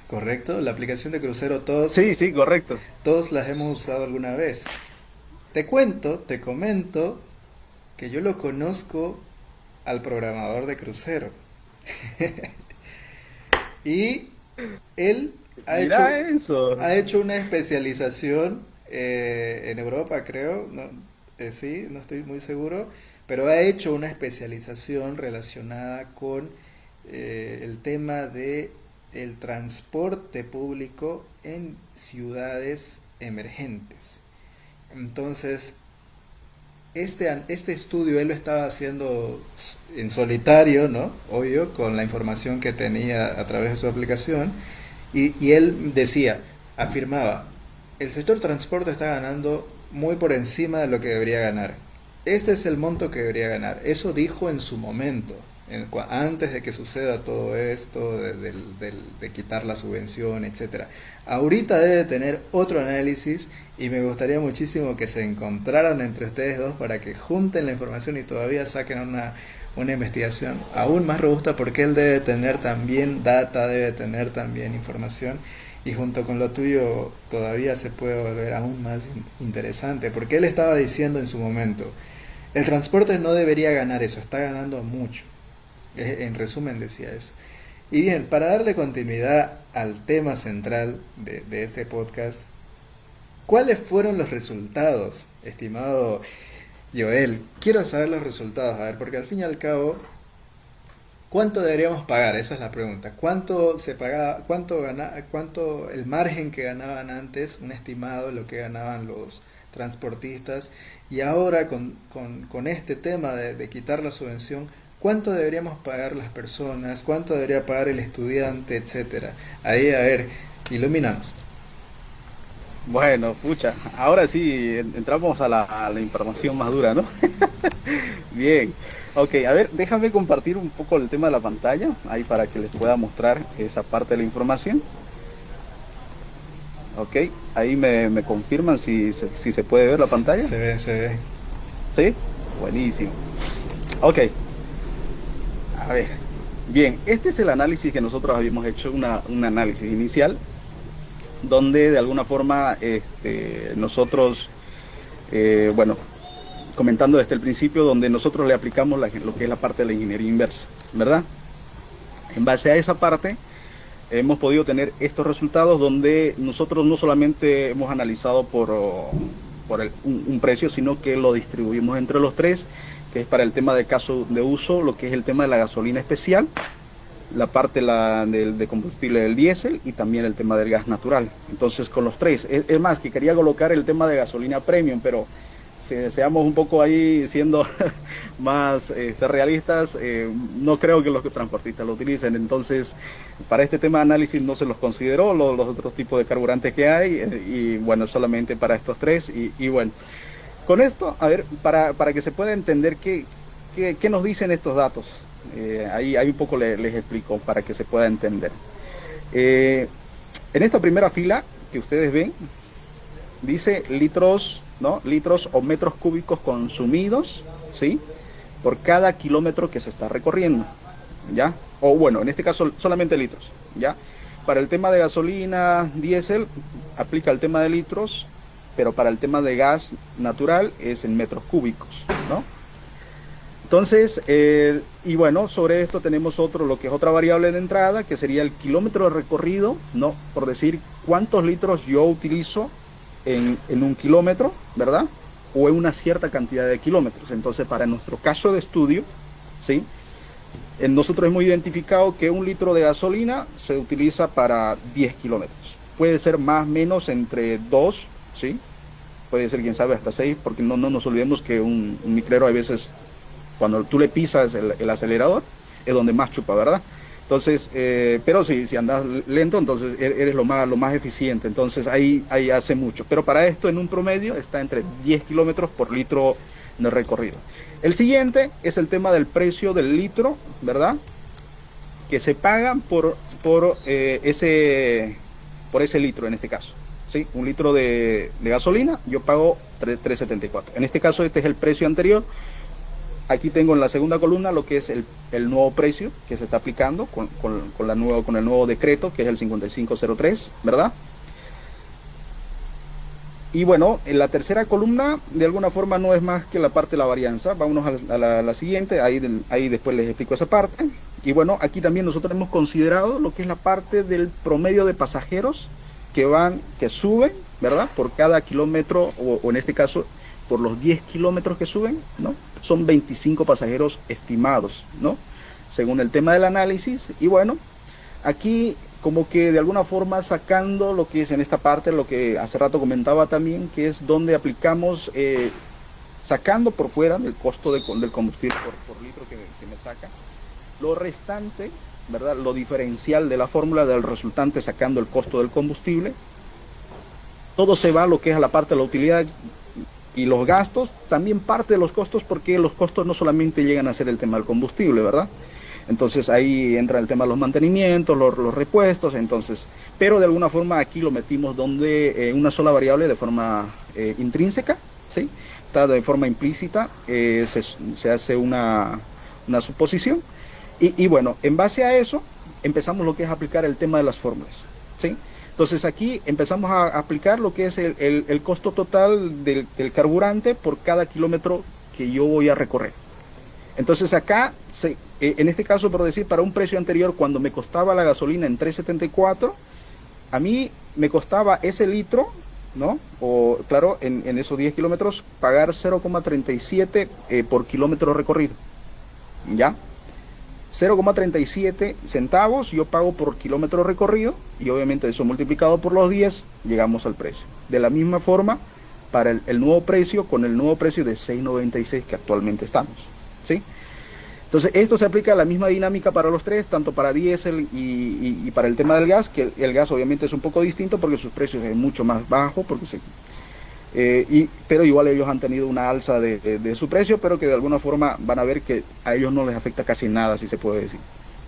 ¿correcto? La aplicación de Crucero Sí, sí, correcto. todos las hemos usado alguna vez. Te comento que yo lo conozco al programador de Crucero. Y él Mira eso. ha hecho una especialización en Europa, creo, no, sí, no estoy muy seguro, pero ha hecho una especialización relacionada con el tema de el transporte público en ciudades emergentes. Entonces, este estudio él lo estaba haciendo en solitario, ¿no? Obvio, con la información que tenía a través de su aplicación. Y él decía, afirmaba, el sector transporte está ganando muy por encima de lo que debería ganar. Este es el monto que debería ganar. Eso dijo en su momento, antes de que suceda todo esto, de quitar la subvención, etcétera. Ahorita debe tener otro análisis y me gustaría muchísimo que se encontraran entre ustedes dos para que junten la información y todavía saquen una investigación aún más robusta, porque él debe tener también data, debe tener también información, y junto con lo tuyo todavía se puede volver aún más interesante, porque él estaba diciendo en su momento, el transporte no debería ganar eso, está ganando mucho. En resumen decía eso. Y bien, para darle continuidad al tema central de este podcast, ¿cuáles fueron los resultados, estimado Joel? Quiero saber los resultados, a ver, porque al fin y al cabo, ¿cuánto deberíamos pagar? Esa es la pregunta. ¿Cuánto se pagaba, cuánto el margen que ganaban antes, un estimado, lo que ganaban los transportistas, y ahora con este tema de quitar la subvención, cuánto deberíamos pagar las personas, cuánto debería pagar el estudiante, etcétera? Ahí, a ver, ilumínanos. Bueno, pucha, ahora sí entramos a la información más dura, ¿no? Bien, ok, a ver, déjame compartir un poco el tema de la pantalla, ahí para que les pueda mostrar esa parte de la información. Ok, ahí me confirman si se puede ver la pantalla. Se ve, se ve. ¿Sí? Buenísimo. Ok, a ver, bien, este es el análisis que nosotros habíamos hecho, un análisis inicial, donde de alguna forma nosotros, bueno, comentando desde el principio, donde nosotros le aplicamos lo que es la parte de la ingeniería inversa, ¿verdad? En base a esa parte, hemos podido tener estos resultados donde nosotros no solamente hemos analizado por un precio, sino que lo distribuimos entre los tres, que es para el tema de caso de uso, lo que es el tema de la gasolina especial, la parte de combustible del diésel y también el tema del gas natural. Entonces con los tres, es más que quería colocar el tema de gasolina premium, pero si deseamos un poco ahí siendo más realistas, no creo que los transportistas lo utilicen. Entonces para este tema de análisis no se los consideró los otros tipos de carburantes que hay, y bueno, solamente para estos tres. Y bueno, con esto, a ver, para que se pueda entender qué nos dicen estos datos. Ahí un poco les explico para que se pueda entender. En esta primera fila que ustedes ven, dice litros, ¿no? Litros o metros cúbicos consumidos, ¿sí? Por cada kilómetro que se está recorriendo, ¿ya? O bueno, en este caso solamente litros, ¿ya? Para el tema de gasolina, diésel, aplica el tema de litros, pero para el tema de gas natural es en metros cúbicos, ¿no? Entonces, y bueno, sobre esto tenemos lo que es otra variable de entrada, que sería el kilómetro de recorrido, ¿no? Por decir cuántos litros yo utilizo en un kilómetro, ¿verdad? O en una cierta cantidad de kilómetros. Entonces, para nuestro caso de estudio, ¿sí? Nosotros hemos identificado que un litro de gasolina se utiliza para 10 kilómetros. Puede ser más o menos entre 2, ¿sí? Puede ser, quién sabe, hasta 6, porque no nos olvidemos que un micrero a veces, cuando tú le pisas el acelerador, es donde más chupa, ¿verdad? Entonces, pero si andas lento, entonces eres lo más eficiente. Entonces ahí hace mucho. Pero para esto, en un promedio, está entre 10 kilómetros por litro de recorrido. El siguiente es el tema del precio del litro, ¿verdad? Que se paga por ese litro en este caso. ¿Sí? Un litro de gasolina, yo pago 3.74. En este caso, este es el precio anterior. Aquí tengo en la segunda columna lo que es el nuevo precio que se está aplicando con el nuevo decreto, que es el 5503, ¿verdad? Y bueno, en la tercera columna de alguna forma no es más que la parte de la varianza. Vámonos a la siguiente, ahí después les explico esa parte. Y bueno, aquí también nosotros hemos considerado lo que es la parte del promedio de pasajeros que suben, ¿verdad? Por cada kilómetro, o en este caso, por los 10 kilómetros que suben, ¿no? Son 25 pasajeros estimados, ¿no? Según el tema del análisis. Y bueno, aquí como que de alguna forma sacando lo que es en esta parte, lo que hace rato comentaba también, que es donde aplicamos sacando por fuera del costo del combustible por litro que me saca, lo restante, ¿verdad? Lo diferencial de la fórmula del resultante sacando el costo del combustible, todo se va a lo que es a la parte de la utilidad y los gastos, también parte de los costos, porque los costos no solamente llegan a ser el tema del combustible, ¿verdad? Entonces ahí entra el tema de los mantenimientos, los repuestos, entonces, pero de alguna forma aquí lo metimos donde una sola variable de forma intrínseca, ¿sí? Está de forma implícita, se hace una suposición, y bueno, en base a eso empezamos lo que es aplicar el tema de las fórmulas, ¿sí? Entonces aquí empezamos a aplicar lo que es el costo total del carburante por cada kilómetro que yo voy a recorrer. Entonces acá, en este caso, por decir, para un precio anterior, cuando me costaba la gasolina en 3.74, a mí me costaba ese litro, ¿no? O claro, en esos 10 kilómetros, pagar 0,37 por kilómetro recorrido, ¿ya? 0,37 centavos yo pago por kilómetro recorrido, y obviamente eso multiplicado por los 10 llegamos al precio. De la misma forma para el nuevo precio, con el nuevo precio de 6.96 que actualmente estamos, ¿sí? Entonces esto se aplica a la misma dinámica para los tres, tanto para diésel y para el tema del gas, que el gas obviamente es un poco distinto porque sus precios es mucho más bajo, porque pero igual ellos han tenido una alza de su precio, pero que de alguna forma van a ver que a ellos no les afecta casi nada, si se puede decir,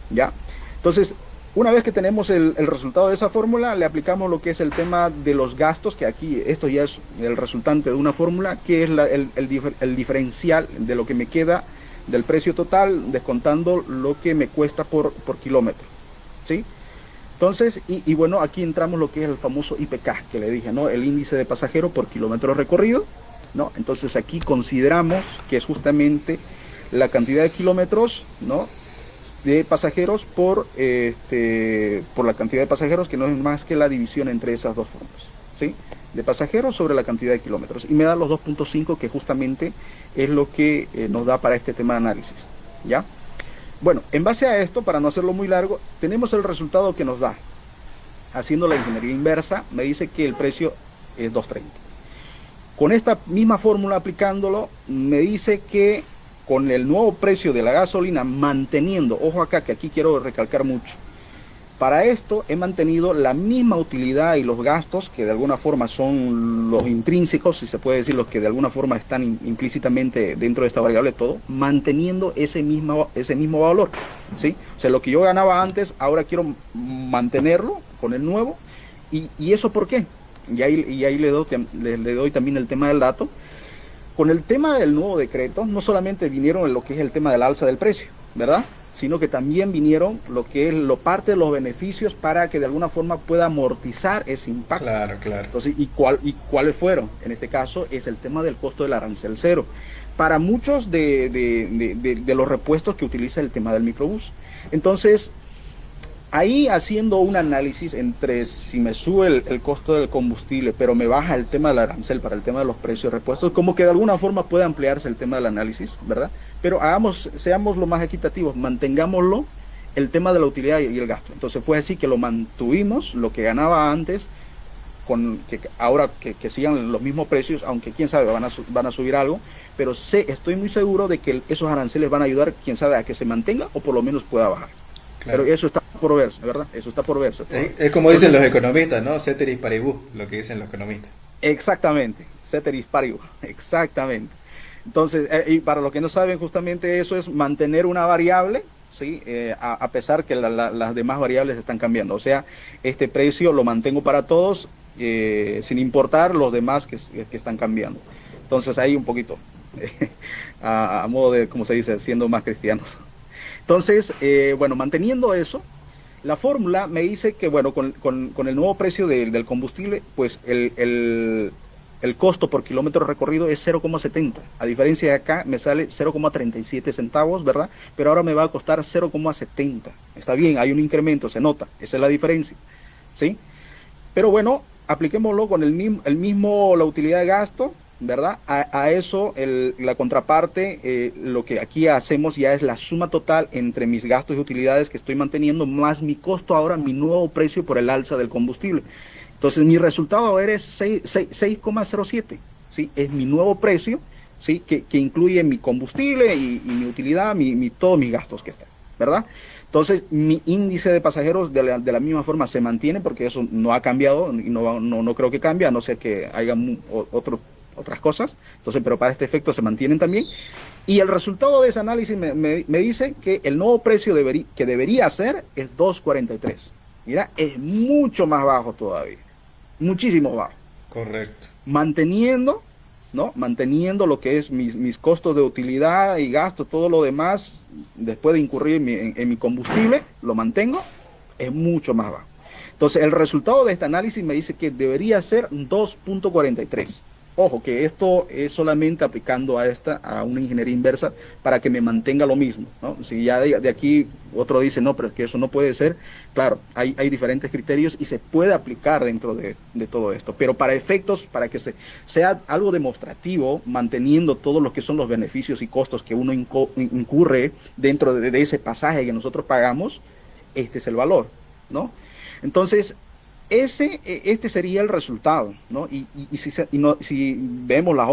¿ya? Entonces, una vez que tenemos el resultado de esa fórmula, le aplicamos lo que es el tema de los gastos, que aquí esto ya es el resultante de una fórmula, que es el diferencial de lo que me queda del precio total, descontando lo que me cuesta por kilómetro, ¿sí? Entonces, y bueno, aquí entramos lo que es el famoso IPK, que le dije, ¿no? El índice de pasajero por kilómetro recorrido, ¿no? Entonces aquí consideramos que es justamente la cantidad de kilómetros, ¿no? De pasajeros por la cantidad de pasajeros, que no es más que la división entre esas dos formas, ¿sí? De pasajeros sobre la cantidad de kilómetros. Y me da los 2.5, que justamente es lo que nos da para este tema de análisis, ¿ya? Bueno, en base a esto, para no hacerlo muy largo, tenemos el resultado que nos da. Haciendo la ingeniería inversa, me dice que el precio es 2.30. Con esta misma fórmula aplicándolo, me dice que con el nuevo precio de la gasolina, manteniendo, ojo acá, que aquí quiero recalcar mucho, para esto he mantenido la misma utilidad y los gastos, que de alguna forma son los intrínsecos, si se puede decir, los que de alguna forma están implícitamente dentro de esta variable, todo, manteniendo ese mismo valor, ¿sí? O sea, lo que yo ganaba antes, ahora quiero mantenerlo con el nuevo. ¿Y eso por qué? Y ahí le doy también el tema del dato. Con el tema del nuevo decreto, no solamente vinieron en lo que es el tema del alza del precio, ¿verdad?, sino que también vinieron lo que es parte de los beneficios para que de alguna forma pueda amortizar ese impacto. Claro, claro. Entonces, ¿cuáles fueron? En este caso es el tema del costo del arancel cero, para muchos de los repuestos que utiliza el tema del microbús. Entonces, ahí haciendo un análisis entre si me sube el costo del combustible, pero me baja el tema del arancel para el tema de los precios de repuestos, como que de alguna forma puede ampliarse el tema del análisis, ¿verdad? Pero seamos lo más equitativos, mantengámoslo el tema de la utilidad y el gasto. Entonces fue así que lo mantuvimos, lo que ganaba antes, ahora que sigan los mismos precios, aunque quién sabe, van a subir algo, pero estoy muy seguro de que esos aranceles van a ayudar, quién sabe, a que se mantenga o por lo menos pueda bajar. Claro. Pero eso está por verse, ¿verdad? Eso está por verse. Es como dicen los economistas, ¿no? Ceteris paribus, lo que dicen los economistas. Exactamente, ceteris paribus, exactamente. Entonces, y para los que no saben, justamente eso es mantener una variable, ¿sí? A pesar que las demás variables están cambiando. O sea, este precio lo mantengo para todos, sin importar los demás que están cambiando. Entonces, ahí un poquito, a modo de, como se dice, siendo más cristianos. Entonces, bueno, manteniendo eso, la fórmula me dice que, bueno, con el nuevo precio del combustible, pues el costo por kilómetro recorrido es 0,70. A diferencia de acá, me sale 0,37 centavos, ¿verdad? Pero ahora me va a costar 0,70. Está bien, hay un incremento, se nota. Esa es la diferencia, ¿sí? Pero bueno, apliquémoslo con la utilidad de gasto, ¿verdad? A eso, la contraparte, lo que aquí hacemos ya es la suma total entre mis gastos y utilidades que estoy manteniendo, más mi costo ahora, mi nuevo precio por el alza del combustible. Entonces mi resultado ahora es 6,07, ¿sí? Es mi nuevo precio, ¿sí? Que incluye mi combustible y mi utilidad, todos mis gastos que están, ¿verdad? Entonces, mi índice de pasajeros de la misma forma se mantiene porque eso no ha cambiado y no creo que cambie, a no ser que haya otras cosas. Entonces, pero para este efecto se mantienen también. Y el resultado de ese análisis me dice que el nuevo precio que debería ser es 2.43. Mira, es mucho más bajo todavía, muchísimo bajo. Correcto. Manteniendo, ¿no? Manteniendo lo que es mis costos de utilidad y gasto, todo lo demás, después de incurrir en mi combustible, lo mantengo, es mucho más bajo. Entonces, el resultado de este análisis me dice que debería ser 2.43. Ojo, que esto es solamente aplicando a una ingeniería inversa para que me mantenga lo mismo, ¿no? Si ya de aquí otro dice, no, pero es que eso no puede ser, claro, hay diferentes criterios y se puede aplicar dentro de todo esto, pero para efectos, para que sea algo demostrativo, manteniendo todos los que son los beneficios y costos que uno incurre dentro de ese pasaje que nosotros pagamos, este es el valor, ¿no? Entonces, este sería el resultado, ¿no? Si vemos los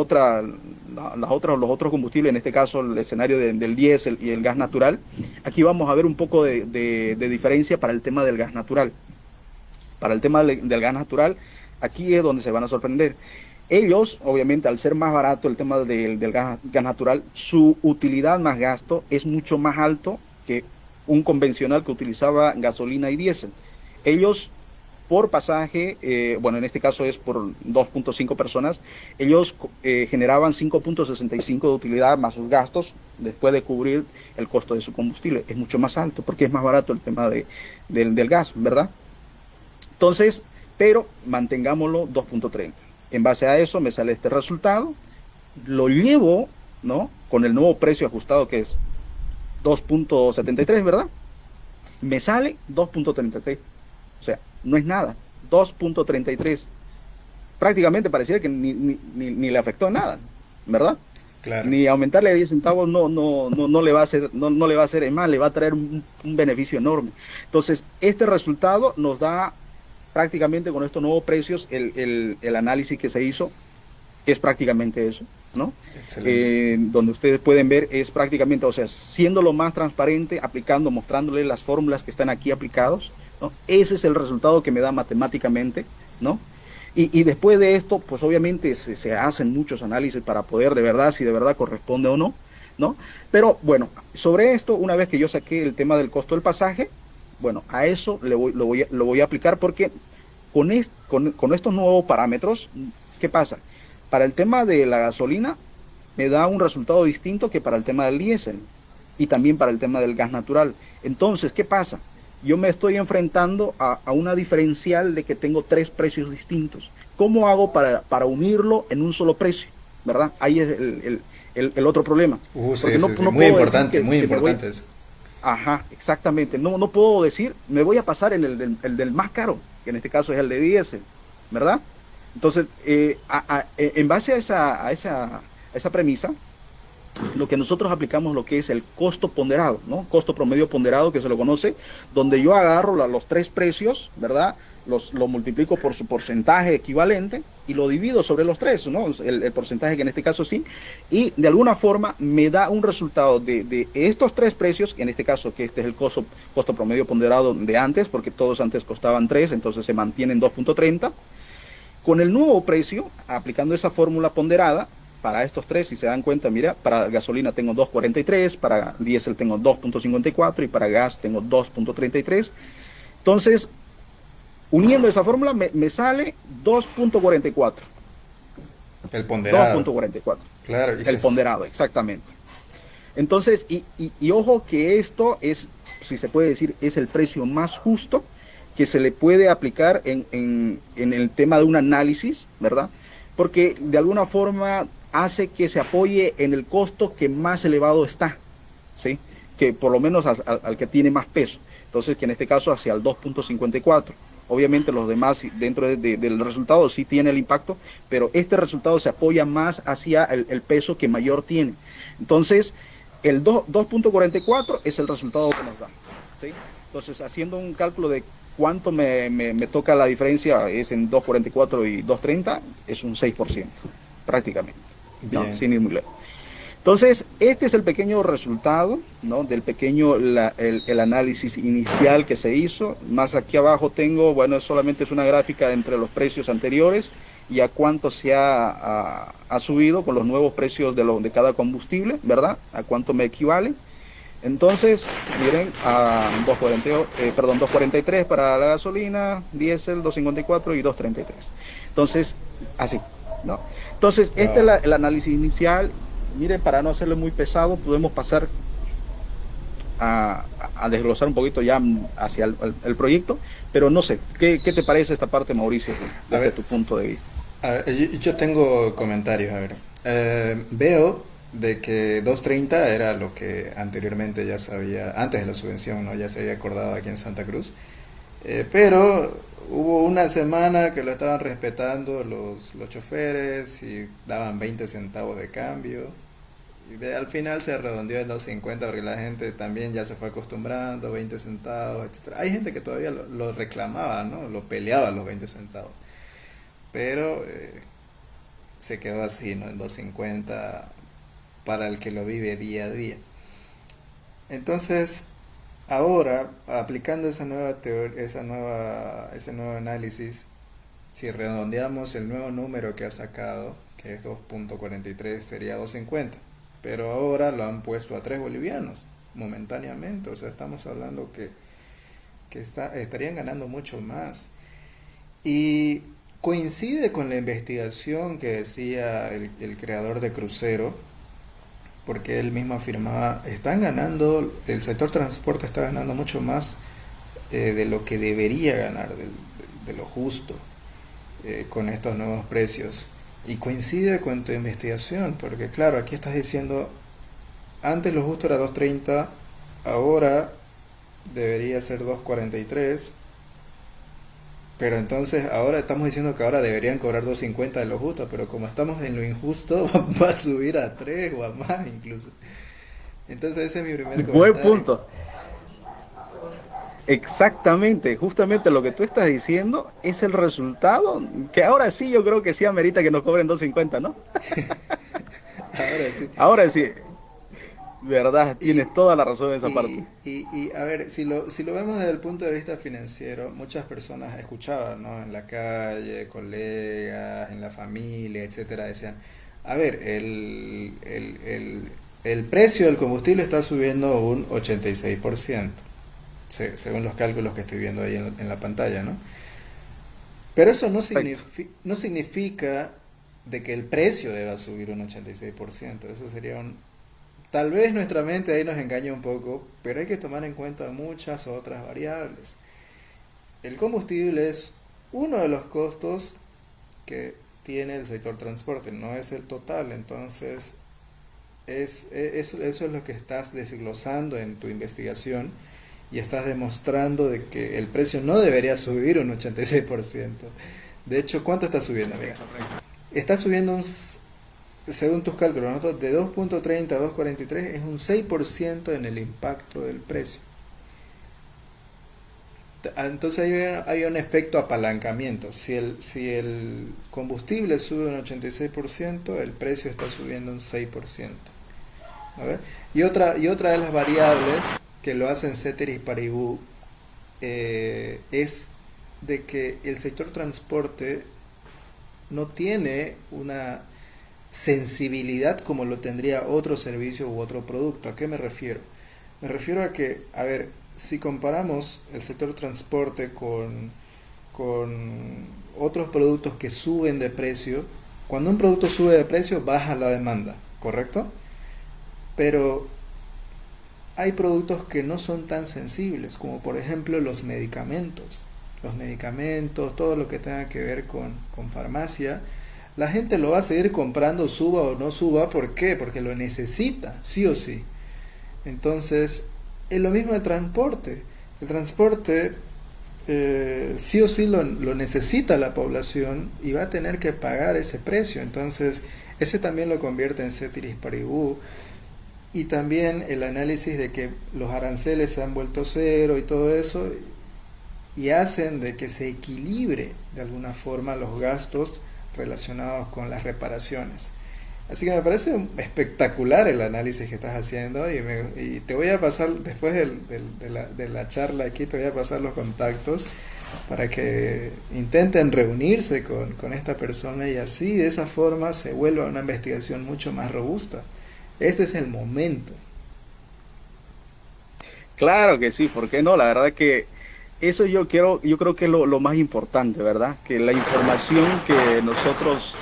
otros combustibles, en este caso el escenario del diésel y el gas natural, aquí vamos a ver un poco de diferencia para el tema del gas natural. Para el tema del gas natural, aquí es donde se van a sorprender. Ellos, obviamente, al ser más barato el tema del gas natural, su utilidad más gasto es mucho más alto que un convencional que utilizaba gasolina y diésel. Ellos por pasaje, bueno, en este caso es por 2.5 personas, ellos generaban 5.65 de utilidad más sus gastos después de cubrir el costo de su combustible. Es mucho más alto porque es más barato el tema del gas, ¿verdad? Entonces, pero mantengámoslo 2.30. En base a eso me sale este resultado, lo llevo, ¿no? Con el nuevo precio ajustado que es 2.73, ¿verdad? Me sale 2.33. O sea, no es nada, 2.33. Prácticamente pareciera que ni le afectó nada, ¿verdad? Claro. Ni aumentarle 10 centavos no le va a hacer, no le va a hacer, es más, le va a traer un beneficio enorme. Entonces, este resultado nos da prácticamente con estos nuevos precios, el análisis que se hizo es prácticamente eso, ¿no? Donde ustedes pueden ver es prácticamente, o sea, siendo lo más transparente, mostrándole las fórmulas que están aquí aplicados, ¿no? Ese es el resultado que me da matemáticamente, ¿no? Y después de esto, pues obviamente se hacen muchos análisis para poder de verdad, si de verdad corresponde o no, ¿no? Pero bueno, sobre esto, una vez que yo saqué el tema del costo del pasaje, bueno, a eso lo voy a aplicar porque con estos nuevos parámetros, ¿qué pasa? Para el tema de la gasolina, me da un resultado distinto que para el tema del diésel y también para el tema del gas natural. Entonces, ¿qué pasa? Yo me estoy enfrentando a una diferencial de que tengo 3 precios distintos. ¿Cómo hago para unirlo en un solo precio? ¿Verdad? Ahí es el otro problema. Sí, muy importante, muy importante eso. Ajá, exactamente. No puedo decir, me voy a pasar en el del más caro, que en este caso es el de diésel, ¿verdad? Entonces, en base a esa premisa, lo que nosotros aplicamos lo que es el costo ponderado, ¿no? Costo promedio ponderado, que se lo conoce, donde yo agarro los 3 precios, ¿verdad? Lo multiplico por su porcentaje equivalente y lo divido sobre los 3, ¿no? El porcentaje que en este caso sí, y de alguna forma me da un resultado de estos 3 precios, en este caso que este es el costo promedio ponderado de antes, porque todos antes costaban 3, entonces se mantienen 2.30. Con el nuevo precio, aplicando esa fórmula ponderada, para estos 3, si se dan cuenta, mira, para gasolina tengo 2.43, para diésel tengo 2.54 y para gas tengo 2.33. Entonces, uniendo esa fórmula, me sale 2.44. El ponderado. 2.44. Claro. El ponderado, exactamente. Entonces, y ojo que esto es, si se puede decir, es el precio más justo que se le puede aplicar en el tema de un análisis, ¿verdad? Porque de alguna forma hace que se apoye en el costo que más elevado está, ¿sí? Que por lo menos al que tiene más peso. Entonces, que en este caso hacia el 2.54. Obviamente los demás dentro del resultado sí tiene el impacto, pero este resultado se apoya más hacia el peso que mayor tiene. Entonces, el 2.44 es el resultado que nos da, ¿sí? Entonces, haciendo un cálculo de cuánto me toca la diferencia, es en 2.44 y 2.30, es un 6%, prácticamente. ¿no? Bien. Sin ir muy lejos. Entonces, este es el pequeño resultado, ¿no? Del pequeño, el análisis inicial que se hizo. Más aquí abajo tengo, bueno, solamente es una gráfica entre los precios anteriores y a cuánto ha subido con los nuevos precios de cada combustible, ¿verdad? A cuánto me equivale. Entonces, miren, a 2.40, perdón, 2.43 para la gasolina, diésel 2.54 y 2.33. Entonces, así, ¿no? Entonces, este es Wow. el análisis inicial. Miren, para no hacerlo muy pesado, podemos pasar a desglosar un poquito ya hacia el proyecto, pero no sé, ¿qué te parece esta parte, Mauricio, A desde ver, tu punto de vista? yo tengo comentarios, a ver. Veo de que 230 era lo que anteriormente ya sabía, antes de la subvención, ¿no? Ya se había acordado aquí en Santa Cruz. Pero hubo una semana que lo estaban respetando los choferes y daban 20 centavos de cambio. Al final se redondeó en 2.50 porque la gente también ya se fue acostumbrando, 20 centavos, etcétera. Hay gente que todavía lo reclamaba, ¿no? Lo peleaba los 20 centavos. Pero se quedó así, ¿no? En 2.50 para el que lo vive día a día. Entonces, ahora, aplicando esa nueva teoría, ese nuevo análisis, si redondeamos el nuevo número que ha sacado, que es 2.43, sería 2.50. Pero ahora lo han puesto a 3 bolivianos, momentáneamente. O sea, estamos hablando que estarían ganando mucho más. Y coincide con la investigación que decía el creador de Crucero, porque él mismo afirmaba, están ganando, el sector transporte está ganando mucho más de lo que debería ganar, de lo justo, con estos nuevos precios. Y coincide con tu investigación, porque claro, aquí estás diciendo, antes lo justo era 2.30, ahora debería ser 2.43, pero entonces ahora estamos diciendo que ahora deberían cobrar 2.50 de lo justo, pero como estamos en lo injusto, va a subir a 3 o a más incluso. Entonces ese es mi primer Buen comentario. punto. Exactamente, justamente lo que tú estás diciendo es el resultado, que ahora sí yo creo que sí amerita que nos cobren 2.50, ¿no? Ahora sí. Ahora sí, verdad, Y, tienes toda la razón en esa parte. a ver, si lo vemos desde el punto de vista financiero, muchas personas escuchaban, ¿no? En la calle, colegas, en la familia, etcétera, decían, a ver, el precio del combustible está subiendo un 86%, según los cálculos que estoy viendo ahí en la pantalla, ¿no? Pero eso Correcto. no significa de que el precio deba subir un 86%. Eso sería un... Tal vez nuestra mente ahí nos engaña un poco, pero hay que tomar en cuenta muchas otras variables. El combustible es uno de los costos que tiene el sector transporte, no es el total. Entonces, eso es lo que estás desglosando en tu investigación y estás demostrando de que el precio no debería subir un 86%. De hecho, ¿cuánto está subiendo? Mira, está subiendo según tus cálculos, ¿no? De 2.30 a 2.43 es un 6% en el impacto del precio. Entonces hay un efecto apalancamiento. Si el combustible sube un 86%, el precio está subiendo un 6%. ¿A ver? Y otra de las variables que lo hacen Ceteris Paribus es de que el sector transporte no tiene una sensibilidad como lo tendría otro servicio u otro producto. ¿A qué me refiero? Me refiero a que, a ver, si comparamos el sector transporte con otros productos que suben de precio, cuando un producto sube de precio baja la demanda, ¿correcto? Pero hay productos que no son tan sensibles, como por ejemplo los medicamentos. Los medicamentos, todo lo que tenga que ver con farmacia, la gente lo va a seguir comprando, suba o no suba. ¿Por qué? Porque lo necesita, sí o sí. Entonces, es lo mismo el transporte. El transporte sí o sí lo necesita la población y va a tener que pagar ese precio. Entonces, ese también lo convierte en ceteris paribus. Y también el análisis de que los aranceles se han vuelto cero y todo eso, y hacen de que se equilibre de alguna forma los gastos relacionados con las reparaciones. Así que me parece espectacular el análisis que estás haciendo y te voy a pasar, después de la charla aquí, te voy a pasar los contactos para que intenten reunirse con esta persona y así de esa forma se vuelva una investigación mucho más robusta. Este es el momento. Claro que sí, ¿por qué no? La verdad que eso yo creo que es lo más importante, ¿verdad? Que la información que nosotros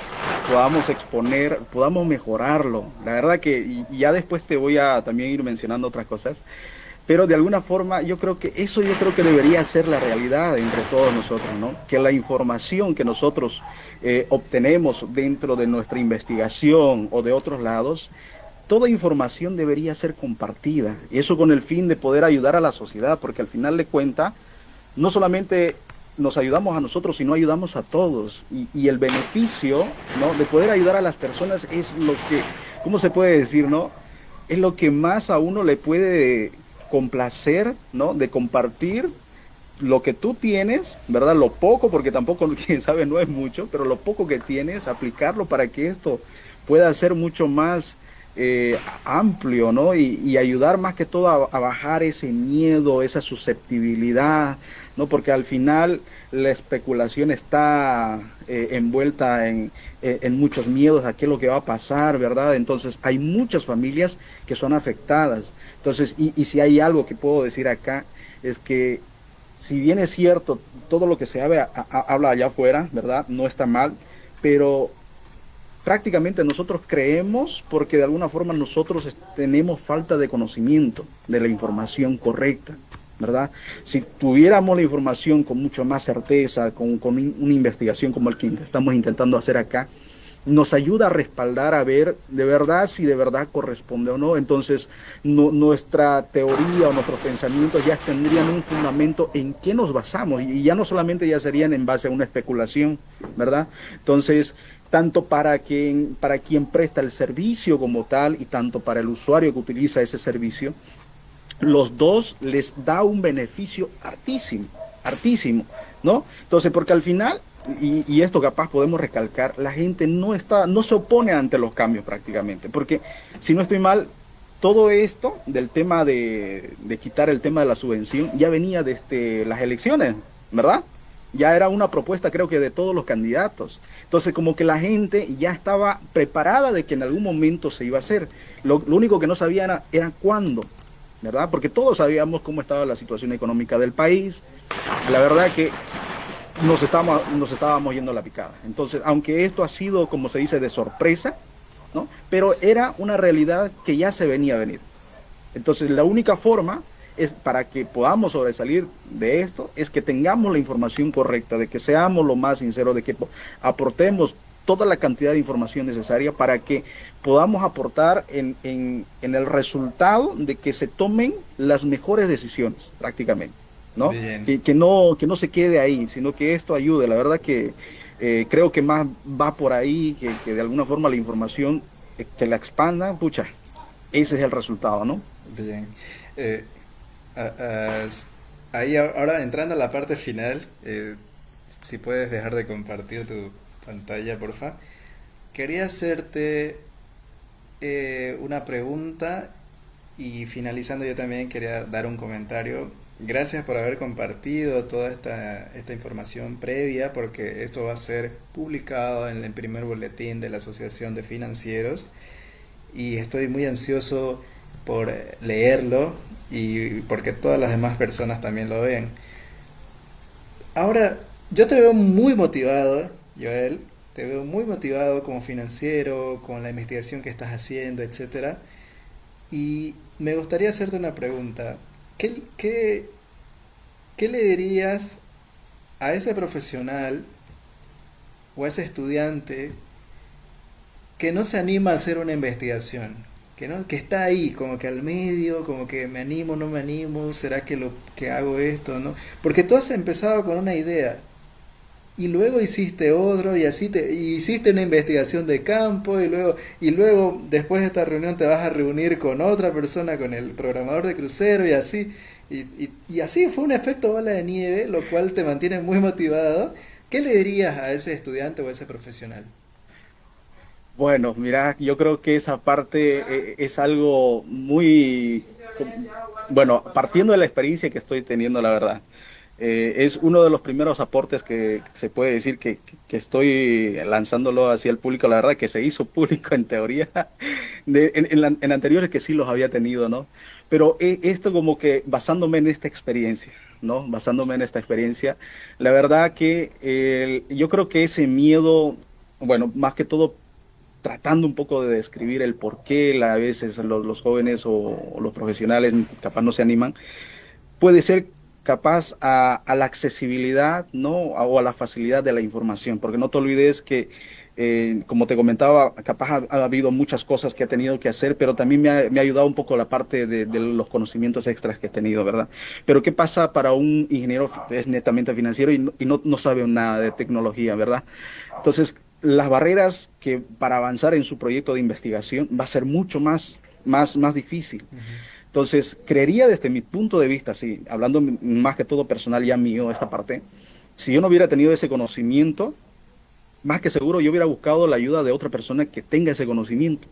podamos exponer, podamos mejorarlo. La verdad que, y ya después te voy a también ir mencionando otras cosas, pero de alguna forma yo creo que debería ser la realidad entre todos nosotros, ¿no? Que la información que nosotros obtenemos dentro de nuestra investigación o de otros lados, toda información debería ser compartida. Y eso con el fin de poder ayudar a la sociedad, porque al final de cuentas, no solamente nos ayudamos a nosotros, sino ayudamos a todos. Y el beneficio, ¿no?, de poder ayudar a las personas es lo que, ¿cómo se puede decir, no? Es lo que más a uno le puede complacer, ¿no? De compartir lo que tú tienes, ¿verdad? Lo poco, porque tampoco, quién sabe, no es mucho, pero lo poco que tienes, aplicarlo para que esto pueda ser mucho más amplio, ¿no? Y ayudar más que todo a bajar ese miedo, esa susceptibilidad, ¿no? Porque al final la especulación está envuelta en muchos miedos a qué es lo que va a pasar, ¿verdad? Entonces hay muchas familias que son afectadas. Entonces, y si hay algo que puedo decir acá, es que si bien es cierto, todo lo que se habla allá afuera, ¿verdad? No está mal, pero prácticamente nosotros creemos porque de alguna forma nosotros tenemos falta de conocimiento de la información correcta, ¿verdad? Si tuviéramos la información con mucho más certeza, con una investigación como el que estamos intentando hacer acá, nos ayuda a respaldar a ver de verdad si de verdad corresponde o no. Entonces, nuestra teoría o nuestros pensamientos ya tendrían un fundamento en qué nos basamos y ya no solamente ya serían en base a una especulación, ¿verdad? Entonces, tanto para quien presta el servicio como tal y tanto para el usuario que utiliza ese servicio, los dos les da un beneficio hartísimo, hartísimo, ¿no? Entonces, porque al final, y esto capaz podemos recalcar, la gente no se opone ante los cambios prácticamente, porque si no estoy mal, todo esto del tema de quitar el tema de la subvención ya venía desde las elecciones, ¿verdad? Ya era una propuesta creo que de todos los candidatos. Entonces como que la gente ya estaba preparada de que en algún momento se iba a hacer. Lo único que no sabían era cuándo, ¿verdad? Porque todos sabíamos cómo estaba la situación económica del país. La verdad que nos estábamos yendo a la picada. Entonces, aunque esto ha sido, como se dice, de sorpresa, ¿no? Pero era una realidad que ya se venía a venir. Entonces, la única forma es para que podamos sobresalir de esto, es que tengamos la información correcta, de que seamos lo más sinceros, de que aportemos toda la cantidad de información necesaria para que podamos aportar en el resultado de que se tomen las mejores decisiones prácticamente, ¿no? Bien. Que no se quede ahí, sino que esto ayude. La verdad que creo que más va por ahí, que de alguna forma la información que la expanda, pucha, ese es el resultado, ¿no? Bien. Eh, a- a- Ahí ahora entrando a la parte final, si puedes dejar de compartir tu pantalla, porfa. Quería hacerte una pregunta y finalizando yo también quería dar un comentario. Gracias por haber compartido toda esta información previa porque esto va a ser publicado en el primer boletín de la Asociación de Financieros y estoy muy ansioso por leerlo y porque todas las demás personas también lo vean. Ahora, yo te veo muy motivado, Joel, te veo muy motivado como financiero, con la investigación que estás haciendo, etcétera. Y me gustaría hacerte una pregunta. ¿Qué, qué, qué le dirías a ese profesional o a ese estudiante que no se anima a hacer una investigación? Que está ahí, como que al medio, como que me animo, no me animo, ¿será que hago esto, no? Porque tú has empezado con una idea y luego hiciste otro y y hiciste una investigación de campo y luego después de esta reunión te vas a reunir con otra persona, con el programador de crucero y así y así fue un efecto bola de nieve, lo cual te mantiene muy motivado. ¿Qué le dirías a ese estudiante o a ese profesional? Bueno, mira, yo creo que esa parte es algo muy, bueno, partiendo de la experiencia que estoy teniendo, la verdad. Es uno de los primeros aportes que se puede decir que estoy lanzándolo hacia el público. La verdad que se hizo público en teoría, en anteriores que sí los había tenido, ¿no? Pero esto como que basándome en esta experiencia, ¿no? Basándome en esta experiencia, la verdad que yo creo que ese miedo, bueno, más que todo tratando un poco de describir el por qué a veces los jóvenes o los profesionales capaz no se animan, puede ser capaz a la accesibilidad, ¿no? O a la facilidad de la información, porque no te olvides que, como te comentaba, capaz ha habido muchas cosas que he tenido que hacer, pero también me ha ayudado un poco la parte de los conocimientos extras que he tenido, ¿verdad? Pero ¿qué pasa para un ingeniero es netamente financiero y no sabe nada de tecnología, ¿verdad? Entonces, las barreras que para avanzar en su proyecto de investigación va a ser mucho más difícil. Ujú. Entonces, creería desde mi punto de vista, sí, hablando más que todo personal ya mío, esta parte, si yo no hubiera tenido ese conocimiento, más que seguro yo hubiera buscado la ayuda de otra persona que tenga ese conocimiento.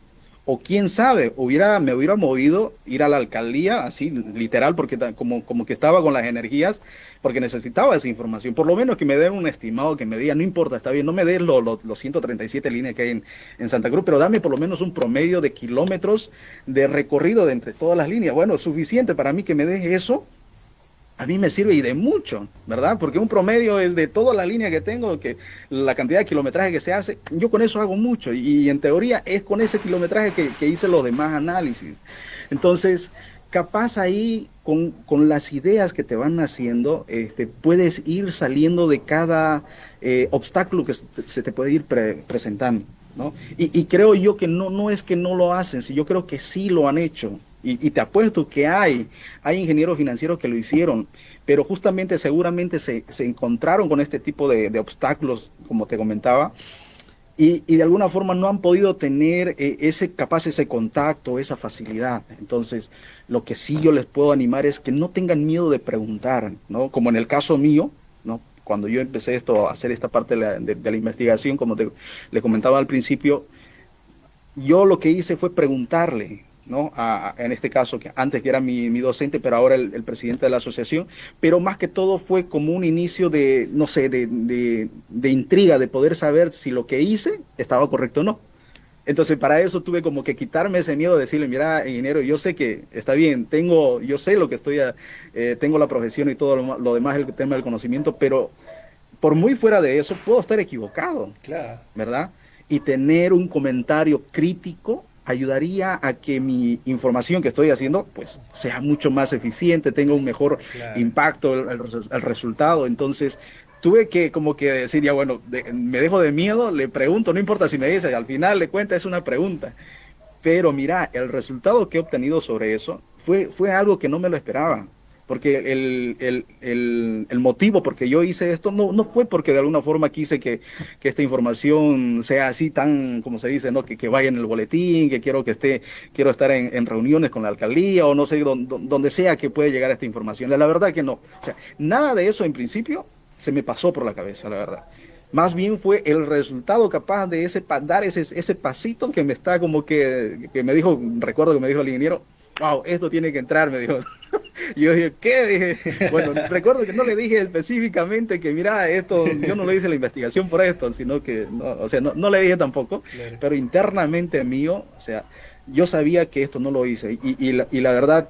O quién sabe, me hubiera movido ir a la alcaldía, así literal, porque como que estaba con las energías, porque necesitaba esa información. Por lo menos que me den un estimado, que me diga, no importa, está bien, no me des los 137 líneas que hay en Santa Cruz, pero dame por lo menos un promedio de kilómetros de recorrido de entre todas las líneas. Bueno, suficiente para mí que me des eso, a mí me sirve y de mucho, ¿verdad? Porque un promedio es de toda la línea que tengo, que la cantidad de kilometraje que se hace, yo con eso hago mucho y en teoría es con ese kilometraje que hice los demás análisis. Entonces, capaz ahí con las ideas que te van haciendo, puedes ir saliendo de cada obstáculo que se te puede ir presentando, ¿no? Y creo yo que no es que no lo hacen, si yo creo que sí lo han hecho. Y te apuesto que hay ingenieros financieros que lo hicieron, pero justamente seguramente se encontraron con este tipo de obstáculos, como te comentaba, y de alguna forma no han podido tener ese contacto, esa facilidad. Entonces, lo que sí yo les puedo animar es que no tengan miedo de preguntar, ¿no? Como en el caso mío, ¿no? Cuando yo empecé a hacer esta parte de la investigación, como le comentaba al principio, yo lo que hice fue preguntarle, ¿no? En este caso, que antes que era mi docente, pero ahora el presidente de la asociación, pero más que todo fue como un inicio de, no sé, de intriga, de poder saber si lo que hice estaba correcto o no. Entonces, para eso tuve como que quitarme ese miedo de decirle, mira, ingeniero, yo sé que está bien, yo sé lo que tengo la profesión y todo lo demás, el tema del conocimiento, pero por muy fuera de eso, puedo estar equivocado, Claro, ¿verdad? Y tener un comentario crítico ayudaría a que mi información que estoy haciendo pues sea mucho más eficiente, tenga un mejor claro. impacto el resultado. Entonces tuve que como que decir, ya bueno, me dejo de miedo, le pregunto, no importa si me dice, al final le cuenta, es una pregunta. Pero mira, el resultado que he obtenido sobre eso fue algo que no me lo esperaba. Porque el motivo por que yo hice esto no fue porque de alguna forma quise que esta información sea así tan, como se dice, ¿no? Que vaya en el boletín, que quiero estar en reuniones con la alcaldía o no sé, donde sea que puede llegar esta información. La verdad que no. O sea, nada de eso en principio se me pasó por la cabeza, la verdad. Más bien fue el resultado capaz de dar ese pasito que me está como que me dijo, recuerdo que me dijo el ingeniero, wow, esto tiene que entrar, me dijo. Y yo dije, ¿qué? Dije, bueno, recuerdo que no le dije específicamente que, mira, esto, yo no le hice la investigación por esto, sino que, no, o sea, no le dije tampoco, Claro. pero internamente mío, o sea, yo sabía que esto no lo hice. Y la verdad,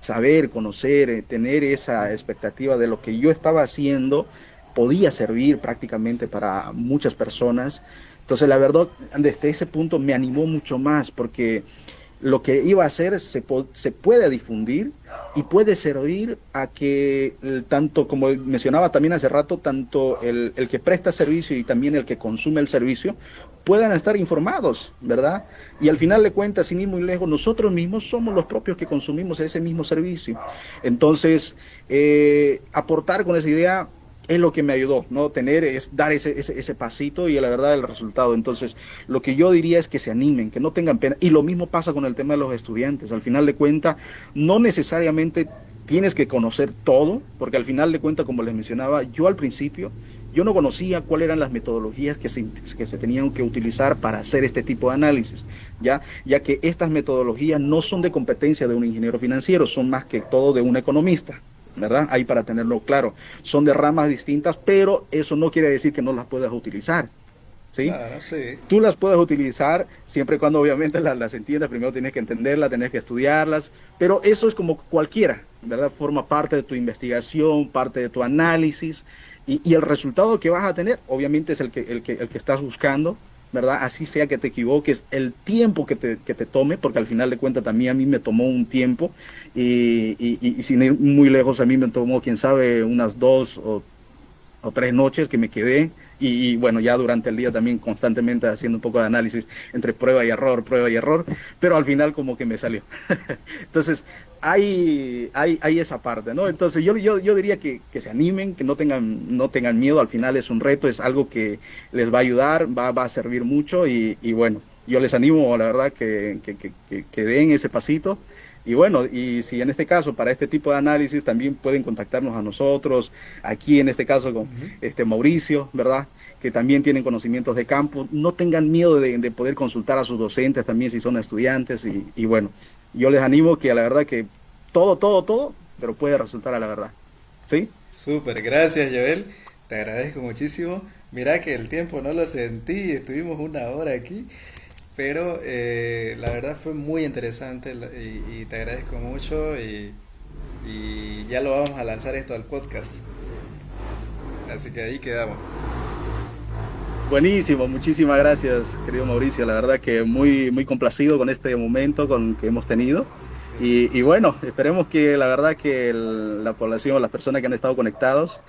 saber, conocer, tener esa expectativa de lo que yo estaba haciendo podía servir prácticamente para muchas personas. Entonces, la verdad, desde ese punto me animó mucho más porque lo que iba a hacer se puede difundir y puede servir a que, tanto como mencionaba también hace rato, tanto el que presta servicio y también el que consume el servicio puedan estar informados, ¿verdad? Y al final de cuentas, sin ir muy lejos, nosotros mismos somos los propios que consumimos ese mismo servicio. Entonces, aportar con esa idea es lo que me ayudó, ¿no? Dar ese pasito y la verdad el resultado. Entonces, lo que yo diría es que se animen, que no tengan pena. Y lo mismo pasa con el tema de los estudiantes. Al final de cuentas, no necesariamente tienes que conocer todo, porque al final de cuentas, como les mencionaba, yo al principio, yo no conocía cuáles eran las metodologías que se tenían que utilizar para hacer este tipo de análisis, ya que estas metodologías no son de competencia de un ingeniero financiero, son más que todo de un economista. ¿Verdad? Ahí para tenerlo claro. Son de ramas distintas, pero eso no quiere decir que no las puedas utilizar. ¿Sí? Claro, sí. Tú las puedes utilizar siempre y cuando obviamente las entiendas. Primero tienes que entenderlas, tienes que estudiarlas, pero eso es como cualquiera, ¿verdad? Forma parte de tu investigación, parte de tu análisis y el resultado que vas a tener obviamente es el que estás buscando, ¿verdad? Así sea que te equivoques, el tiempo que te tome, porque al final de cuentas también a mí me tomó un tiempo y sin ir muy lejos a mí me tomó, quién sabe, unas 2 o 3 noches que me quedé y bueno, ya durante el día también constantemente haciendo un poco de análisis entre prueba y error, pero al final como que me salió. Entonces, hay esa parte, ¿no? Entonces, yo diría que se animen, que no tengan miedo, al final es un reto, es algo que les va a ayudar, va a servir mucho y bueno, yo les animo, la verdad, que den ese pasito. Y bueno, y si en este caso, para este tipo de análisis, también pueden contactarnos a nosotros, aquí en este caso con Ujú. Mauricio, ¿verdad? Que también tienen conocimientos de campo. No tengan miedo de poder consultar a sus docentes también si son estudiantes. Y bueno, yo les animo que a la verdad que todo, pero puede resultar a la verdad. ¿Sí? Súper, gracias Joel, te agradezco muchísimo. Mira que el tiempo no lo sentí, estuvimos una hora aquí, pero la verdad fue muy interesante y te agradezco mucho y ya lo vamos a lanzar esto al podcast. Así que ahí quedamos. Buenísimo, muchísimas gracias, querido Mauricio. La verdad que muy, muy complacido con este momento que hemos tenido. Sí. Y bueno, esperemos que la verdad que la población, las personas que han estado conectados,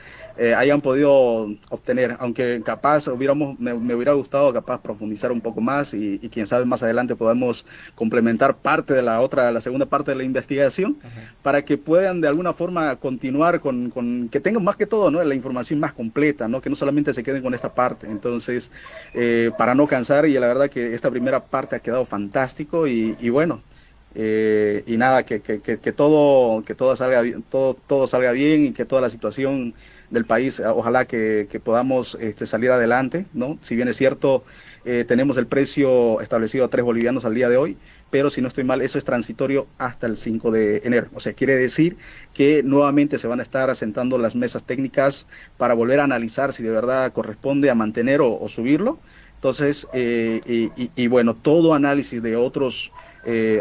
hayan podido obtener, aunque capaz me hubiera gustado capaz profundizar un poco más y quién sabe más adelante podamos complementar parte de la segunda parte de la investigación, Ajá. para que puedan de alguna forma continuar que tengan más que todo, ¿no? La información más completa, ¿no? Que no solamente se queden con esta parte. Entonces, para no cansar, y la verdad que esta primera parte ha quedado fantástico y bueno. Y nada, que todo salga bien, todo salga bien y que toda la situación del país, ojalá que podamos salir adelante, ¿no? Si bien es cierto, tenemos el precio establecido a 3 bolivianos al día de hoy, pero si no estoy mal, eso es transitorio hasta el 5 de enero. O sea, quiere decir que nuevamente se van a estar asentando las mesas técnicas para volver a analizar si de verdad corresponde a mantener o subirlo. Entonces, y bueno, todo análisis de otros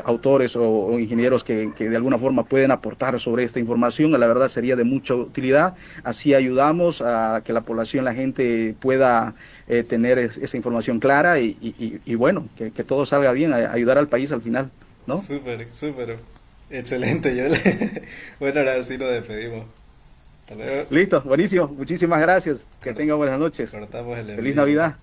autores o ingenieros que de alguna forma pueden aportar sobre esta información, la verdad sería de mucha utilidad. Así ayudamos a que la población, la gente pueda tener esa información clara y bueno, que todo salga bien, ayudar al país al final, ¿no? Súper, súper. Excelente, Joel. Bueno, ahora sí nos despedimos. Hasta luego. Listo, buenísimo. Muchísimas gracias. Que Cor- tenga buenas noches. Cortamos el Feliz envío. Navidad.